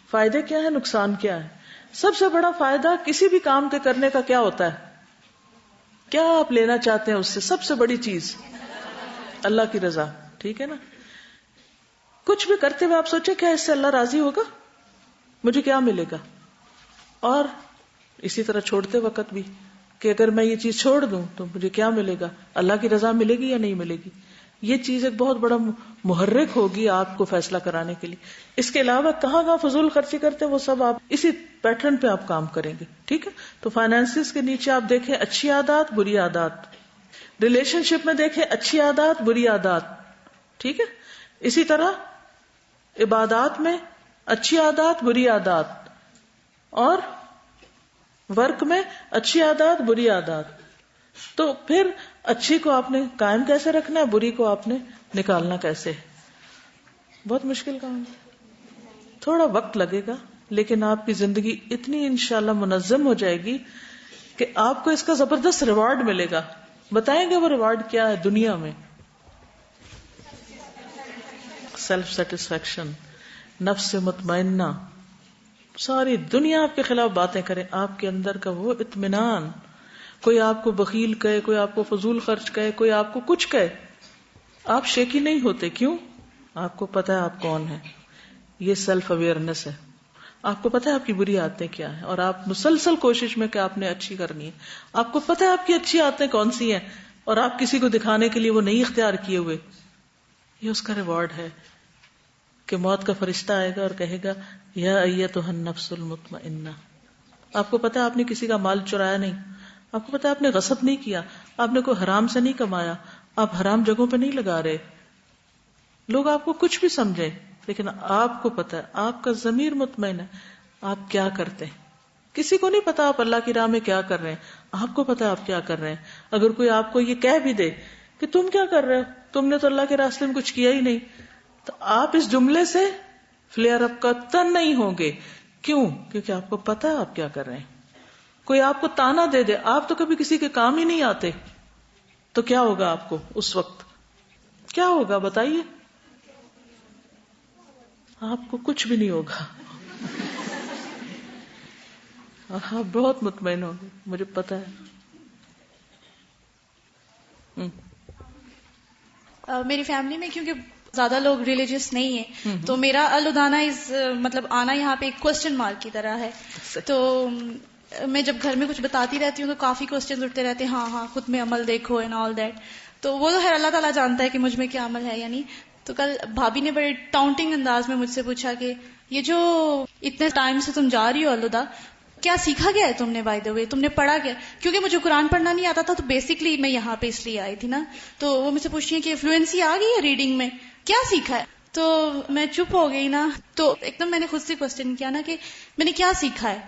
فائدے کیا ہے, نقصان کیا ہے؟ سب سے بڑا فائدہ کسی بھی کام کے کرنے کا کیا ہوتا ہے؟ کیا آپ لینا چاہتے ہیں اس سے؟ سب سے بڑی چیز اللہ کی رضا. ٹھیک ہے نا. کچھ بھی کرتے ہوئے آپ سوچیں کیا اس سے اللہ راضی ہوگا, مجھے کیا ملے گا. اور اسی طرح چھوڑتے وقت بھی کہ اگر میں یہ چیز چھوڑ دوں تو مجھے کیا ملے گا, اللہ کی رضا ملے گی یا نہیں ملے گی. یہ چیز ایک بہت بڑا محرک ہوگی آپ کو فیصلہ کرانے کے لیے. اس کے علاوہ کہاں فضول خرچی کرتے ہیں وہ سب آپ اسی پیٹرن پہ آپ کام کریں گے. ٹھیک ہے. تو فائنینسز کے نیچے آپ دیکھیں اچھی عادات, بری عادات. ریلیشن شپ میں دیکھیں اچھی عادات, بری عادات. ٹھیک ہے. اسی طرح عبادات میں اچھی عادات, بری عادات. اور ورک میں اچھی عادات, بری عادات. تو پھر اچھی کو آپ نے قائم کیسے رکھنا ہے, بری کو آپ نے نکالنا کیسے؟ بہت مشکل کام ہے, تھوڑا وقت لگے گا, لیکن آپ کی زندگی اتنی انشاءاللہ منظم ہو جائے گی کہ آپ کو اس کا زبردست ریوارڈ ملے گا. بتائیں گے وہ ریوارڈ کیا ہے دنیا میں؟ سیلف سیٹسفیکشن, نفس مطمئنہ. ساری دنیا آپ کے خلاف باتیں کرے, آپ کے اندر کا وہ اطمینان. کوئی آپ کو بخیل کہے, کوئی آپ کو فضول خرچ کہے, کوئی آپ کو کچھ کہے, آپ شیکی نہیں ہوتے. کیوں؟ آپ کو پتا ہے آپ کون ہیں. یہ سیلف اویئرنس ہے. آپ کو پتا ہے آپ کی بری عادتیں کیا ہیں, اور آپ مسلسل کوشش میں کہ آپ نے اچھی کرنی ہے. آپ کو پتا ہے آپ کی اچھی عادتیں کون سی ہیں, اور آپ کسی کو دکھانے کے لیے وہ نہیں اختیار کیے ہوئے. یہ اس کا ریوارڈ ہے کہ موت کا فرشتہ آئے گا اور کہے گا یا ایتھا النفس المطمئنہ. آپ کو پتا ہے آپ نے کسی کا مال چرایا نہیں, آپ کو پتا ہے آپ نے غصب نہیں کیا, آپ نے کوئی حرام سے نہیں کمایا, آپ حرام جگہوں پہ نہیں لگا رہے. لوگ آپ کو کچھ بھی سمجھیں, لیکن آپ کو پتا ہے, آپ کا ضمیر مطمئن ہے آپ کیا کرتے ہیں. کسی کو نہیں پتا آپ اللہ کی راہ میں کیا کر رہے ہیں, آپ کو پتا ہے آپ کیا کر رہے ہیں. اگر کوئی آپ کو یہ کہہ بھی دے کہ تم کیا کر رہے ہو, تم نے تو اللہ کے راستے میں کچھ کیا ہی نہیں. تو آپ اس جملے سے فلیئر اپ قطعاً نہیں ہوں گے. کیوں؟ کیونکہ آپ کو پتا ہے آپ کیا کر رہے ہیں. کوئی آپ کو تانا دے دے, آپ تو کبھی کسی کے کام ہی نہیں آتے, تو کیا ہوگا آپ کو اس وقت؟ کیا ہوگا بتائیے؟ آپ کو کچھ بھی نہیں ہوگا اور آپ بہت مطمئن ہوں گے, مجھے پتا ہے. میری فیملی میں کیونکہ زیادہ لوگ ریلیجیس نہیں ہیں, تو میرا الودانا مطلب آنا یہاں پہ ایک کوسچن مارک کی طرح ہے. تو میں جب گھر میں کچھ بتاتی رہتی ہوں تو کافی کوسچنز اٹھتے رہتے ہیں, ہاں خود میں عمل دیکھو اینڈ آل دیٹ. تو وہ تو ہے اللہ تعالیٰ جانتا ہے کہ مجھ میں کیا عمل ہے یا نہیں. تو کل بھابھی نے بڑے ٹاؤنٹنگ انداز میں مجھ سے پوچھا کہ یہ جو اتنے ٹائم سے تم جا رہی ہو الوداع, کیا سیکھا گیا ہے تم نے؟ بائی دا وے تم نے پڑھا کیا؟ کیونکہ مجھے قرآن پڑھنا نہیں آتا تھا, تو بیسکلی میں یہاں پہ اس لیے آئی تھی نا. تو وہ مجھ سے پوچھتی ہیں کہ فلوئنسی آ گئی ہے ریڈنگ میں, کیا سیکھا ہے؟ تو میں چپ ہو گئی نا. تو ایک دم میں نے خود سے کوسچن کیا نا کہ میں نے کیا سیکھا ہے.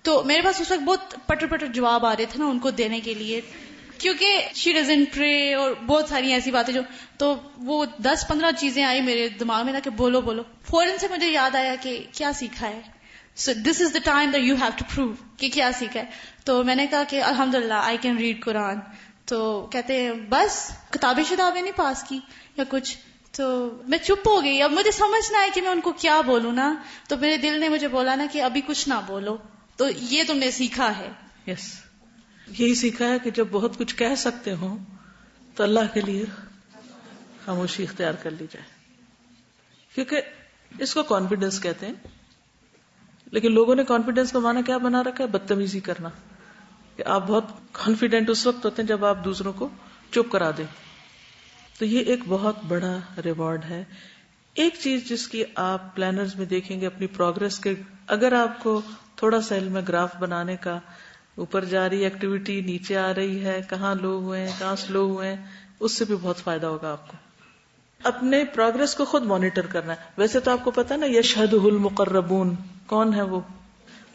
تو میرے پاس اس وقت بہت پٹر جواب آ رہے تھے نا ان کو دینے کے لیے, کیونکہ شی ڈزنٹ پرے اور بہت ساری ایسی باتیں جو, تو وہ 10-15 چیزیں آئی میرے دماغ میں نا کہ بولو. فوراً سے مجھے یاد آیا کہ کیا سیکھا ہے. So this is the time that you have to prove کہ کیا سیکھا ہے. تو میں نے کہا کہ الحمدللہ I can read قرآن. تو کہتے ہیں بس کتابیں نہیں پاس کی یا کچھ. تو میں چپ ہو گئی. اب مجھے سمجھ نہ آئی کہ میں ان کو کیا بولوں نا. تو میرے دل نے مجھے بولا نا کہ ابھی کچھ نہ بولو. تو یہ تم نے سیکھا ہے. یس, یہی سیکھا ہے کہ جب بہت کچھ کہہ سکتے ہوں تو اللہ کے لیے خاموشی اختیار کر لی جائے, کیونکہ اس کو کانفیڈنس کہتے ہیں. لیکن لوگوں نے کانفیڈنس کا معنی کیا بنا رکھا ہے؟ بدتمیزی کرنا. کہ آپ بہت کانفیڈنٹ اس وقت ہوتے ہیں جب آپ دوسروں کو چپ کرا دیں. تو یہ ایک بہت بڑا ریوارڈ ہے. ایک چیز جس کی آپ پلانرز میں دیکھیں گے اپنی پروگرس کے, اگر آپ کو تھوڑا سا علم ہے گراف بنانے کا, اوپر جا رہی ایکٹیویٹی نیچے آ رہی ہے, کہاں لو ہوئے ہیں کہاں سلو ہوئے ہیں, اس سے بھی بہت فائدہ ہوگا آپ کو. اپنے پروگرس کو خود مانیٹر کرنا ہے. ویسے تو آپ کو پتا نا یشہدہ المقربون, کون ہے وہ؟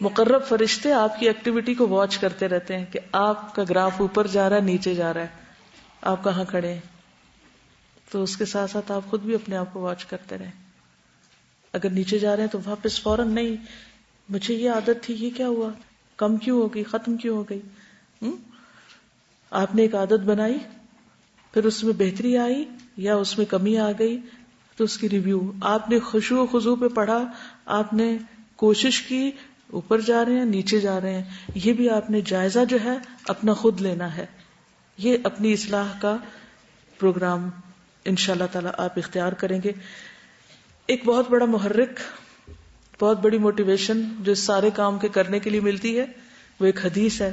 مقرب فرشتے آپ کی ایکٹیویٹی کو واچ کرتے رہتے ہیں کہ آپ کا گراف اوپر جا رہا ہے نیچے جا رہا ہے, آپ کہاں کھڑے ہیں. تو اس کے ساتھ ساتھ آپ خود بھی اپنے آپ کو واچ کرتے رہیں. اگر نیچے جا رہے ہیں تو واپس فوراً نہیں, مجھے یہ عادت تھی, یہ کیا ہوا, کم کیوں ہو گئی, ختم کیوں ہو گئی. آپ نے ایک عادت بنائی, پھر اس میں بہتری آئی یا اس میں کمی آ گئی, تو اس کی ریویو. آپ نے خشوع و خضوع پہ پڑھا, آپ نے کوشش کی, اوپر جا رہے ہیں نیچے جا رہے ہیں, یہ بھی آپ نے جائزہ جو ہے اپنا خود لینا ہے. یہ اپنی اصلاح کا پروگرام انشاءاللہ تعالی آپ اختیار کریں گے. ایک بہت بڑا محرک, بہت بڑی موٹیویشن جو اس سارے کام کے کرنے کے لیے ملتی ہے, وہ ایک حدیث ہے,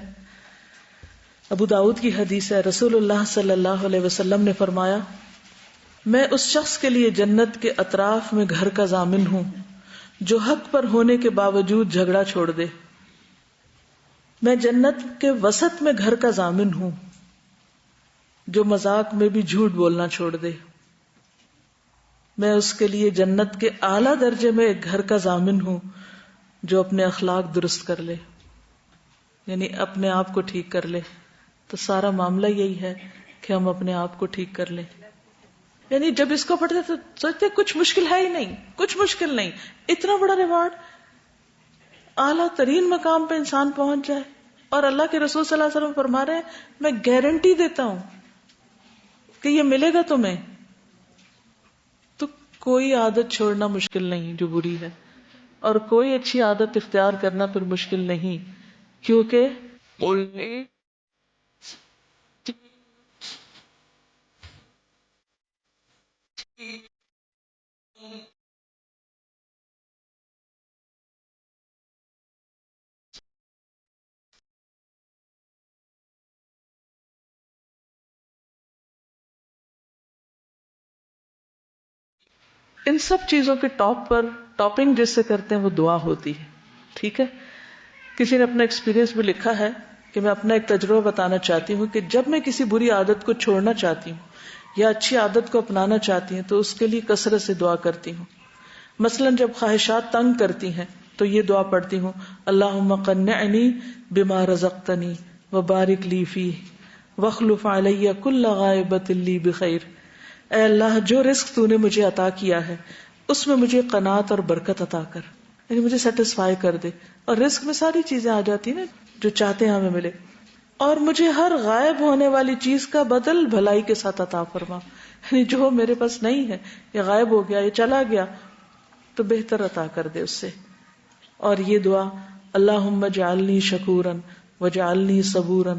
ابو داؤد کی حدیث ہے. رسول اللہ صلی اللہ علیہ وسلم نے فرمایا, میں اس شخص کے لیے جنت کے اطراف میں گھر کا ضامن ہوں جو حق پر ہونے کے باوجود جھگڑا چھوڑ دے. میں جنت کے وسط میں گھر کا ضامن ہوں جو مذاق میں بھی جھوٹ بولنا چھوڑ دے. میں اس کے لیے جنت کے اعلیٰ درجے میں ایک گھر کا ضامن ہوں جو اپنے اخلاق درست کر لے, یعنی اپنے آپ کو ٹھیک کر لے. تو سارا معاملہ یہی ہے کہ ہم اپنے آپ کو ٹھیک کر لیں. یعنی جب اس کو پڑھتے تو سوچتے کچھ مشکل ہے ہی نہیں, کچھ مشکل نہیں, اتنا بڑا ریوارڈ, اعلیٰ ترین مقام پہ انسان پہنچ جائے. اور اللہ کے رسول صلی اللہ علیہ وسلم فرما رہے ہیں, میں گارنٹی دیتا ہوں کہ یہ ملے گا تمہیں. تو کوئی عادت چھوڑنا مشکل نہیں جو بری ہے, اور کوئی اچھی عادت اختیار کرنا پھر مشکل نہیں, کیونکہ ان سب چیزوں کے ٹاپ پر ٹاپنگ جس سے کرتے ہیں وہ دعا ہوتی ہے. ٹھیک ہے, کسی نے اپنا ایکسپیرینس بھی لکھا ہے کہ میں اپنا ایک تجربہ بتانا چاہتی ہوں کہ جب میں کسی بری عادت کو چھوڑنا چاہتی ہوں یا اچھی عادت کو اپنانا چاہتی ہوں تو اس کے لیے کثرت سے دعا کرتی ہوں. مثلا جب خواہشات تنگ کرتی ہیں تو یہ دعا پڑھتی ہوں, اللہم قنعنی بما رزقتنی وبارک لی فیہ واخلف علی کل غائبۃ لی بخیر، اے اللہ جو رزق تو نے مجھے عطا کیا ہے اس میں مجھے قناعت اور برکت عطا کر، یعنی مجھے سیٹسفائی کر دے. اور رزق میں ساری چیزیں آ جاتی ہیں نا جو چاہتے ہیں ہمیں ملے. اور مجھے ہر غائب ہونے والی چیز کا بدل بھلائی کے ساتھ عطا فرما، یعنی جو میرے پاس نہیں ہے یا غائب ہو گیا یا چلا گیا تو بہتر عطا کر دے اس سے. اور یہ دعا اللہم اجعلنی شکورا وجعلنی صبورا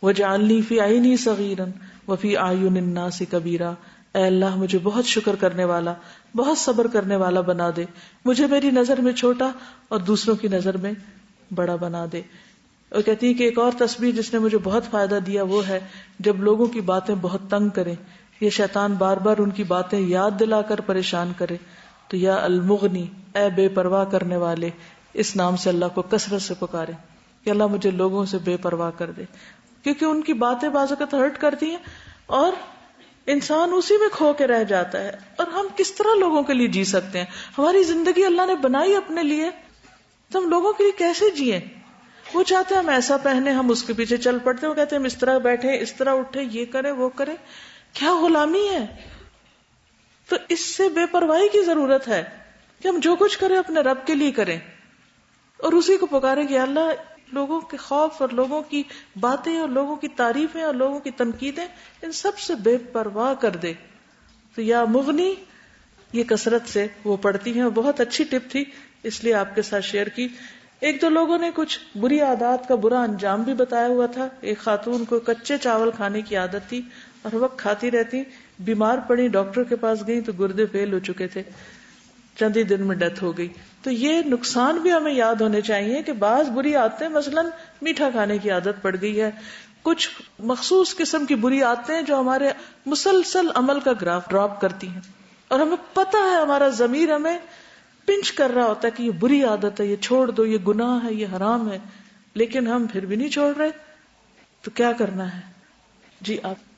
وجعلنی فی عینی صغیرا وفی اعین الناس کبیرا، اے اللہ مجھے بہت شکر کرنے والا، بہت صبر کرنے والا بنا دے، مجھے میری نظر میں چھوٹا اور دوسروں کی نظر میں بڑا بنا دے. اور کہتی ہے کہ ایک اور تسبیح جس نے مجھے بہت فائدہ دیا وہ ہے جب لوگوں کی باتیں بہت تنگ کریں، یہ شیطان بار بار ان کی باتیں یاد دلا کر پریشان کرے، تو یا المغنی، اے بے پرواہ کرنے والے، اس نام سے اللہ کو کثرت سے پکارے کہ اللہ مجھے لوگوں سے بے پرواہ کر دے، کیونکہ ان کی باتیں بعض اوقات ہرٹ کرتی ہیں اور انسان اسی میں کھو کے رہ جاتا ہے. اور ہم کس طرح لوگوں کے لیے جی سکتے ہیں؟ ہماری زندگی اللہ نے بنائی اپنے لیے، تو ہم لوگوں کے لیے کیسے جیئیں؟ وہ چاہتے ہیں ہم ایسا پہنے، ہم اس کے پیچھے چل پڑتے ہیں. وہ کہتے ہیں ہم اس طرح بیٹھے، اس طرح اٹھے، یہ کریں وہ کریں. کیا غلامی ہے؟ تو اس سے بے پرواہی کی ضرورت ہے کہ ہم جو کچھ کریں اپنے رب کے لیے کریں اور اسی کو پکاریں کہ اللہ لوگوں کے خوف اور لوگوں کی باتیں اور لوگوں کی تعریفیں اور لوگوں کی تنقیدیں ان سب سے بے پرواہ کر دے. تو یا مغنی یہ کثرت سے وہ پڑھتی ہیں، اور بہت اچھی ٹپ تھی اس لیے آپ کے ساتھ شیئر کی. ایک دو لوگوں نے کچھ بری عادات کا برا انجام بھی بتایا ہوا تھا. ایک خاتون کو کچے چاول کھانے کی عادت تھی اور ہر وقت کھاتی رہتی، بیمار پڑی، ڈاکٹر کے پاس گئی تو گردے فیل ہو چکے تھے، چند ہی دن میں ڈیتھ ہو گئی. تو یہ نقصان بھی ہمیں یاد ہونے چاہیے کہ بعض بری عادتیں، مثلا میٹھا کھانے کی عادت پڑ گئی ہے، کچھ مخصوص قسم کی بری عادتیں جو ہمارے مسلسل عمل کا گراف ڈراپ کرتی ہیں، اور ہمیں پتہ ہے، ہمارا ضمیر ہمیں پنچ کر رہا ہوتا ہے کہ یہ بری عادت ہے، یہ چھوڑ دو، یہ گناہ ہے، یہ حرام ہے، لیکن ہم پھر بھی نہیں چھوڑ رہے. تو کیا کرنا ہے؟ جی آپ.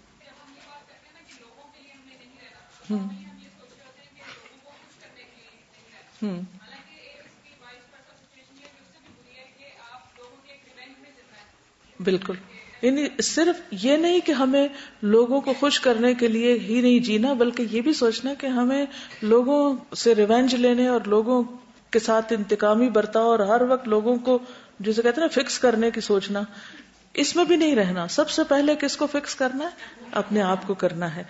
بالکل، یعنی صرف یہ نہیں کہ ہمیں لوگوں کو خوش کرنے کے لیے ہی نہیں جینا، بلکہ یہ بھی سوچنا کہ ہمیں لوگوں سے ریونج لینے اور لوگوں کے ساتھ انتقامی برتاؤ اور ہر وقت لوگوں کو جسے کہتے ہیں نا فکس کرنے کی سوچنا، اس میں بھی نہیں رہنا. سب سے پہلے کس کو فکس کرنا ہے؟ اپنے آپ کو کرنا ہے.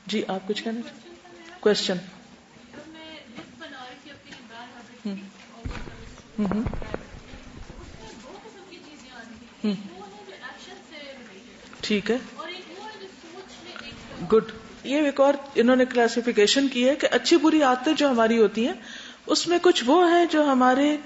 جی آپ کچھ کہنا چاہتے؟ کوشچن. ٹھیک ہے، گڈ. یہ ایک اور انہوں نے کلاسیفیکیشن کی ہے کہ اچھی بری عادتیں جو ہماری ہوتی ہیں اس میں کچھ وہ ہیں جو ہمارے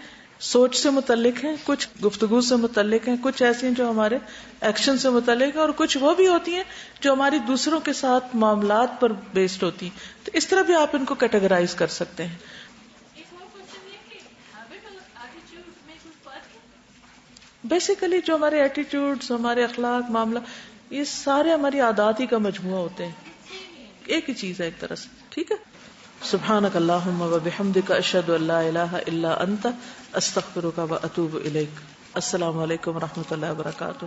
سوچ سے متعلق ہیں، کچھ گفتگو سے متعلق ہیں، کچھ ایسی ہیں جو ہمارے ایکشن سے متعلق ہیں، اور کچھ وہ بھی ہوتی ہیں جو ہماری دوسروں کے ساتھ معاملات پر بیسڈ ہوتی ہیں. تو اس طرح بھی آپ ان کو کیٹیگرائز کر سکتے ہیں. بیسیکلی جو ہمارے ایٹیٹیوڈز، ہمارے اخلاق، معاملہ، یہ سارے ہماری عادات ہی کا مجموعہ ہوتے ہیں، ایک ہی چیز ہے ایک طرح سے. ٹھیک ہے. سبحانک اللہم و بحمدک، اشہد ان لا الہ الا انت، استغفرک و اتوب الیک. السلام علیکم و رحمۃ اللہ وبرکاتہ.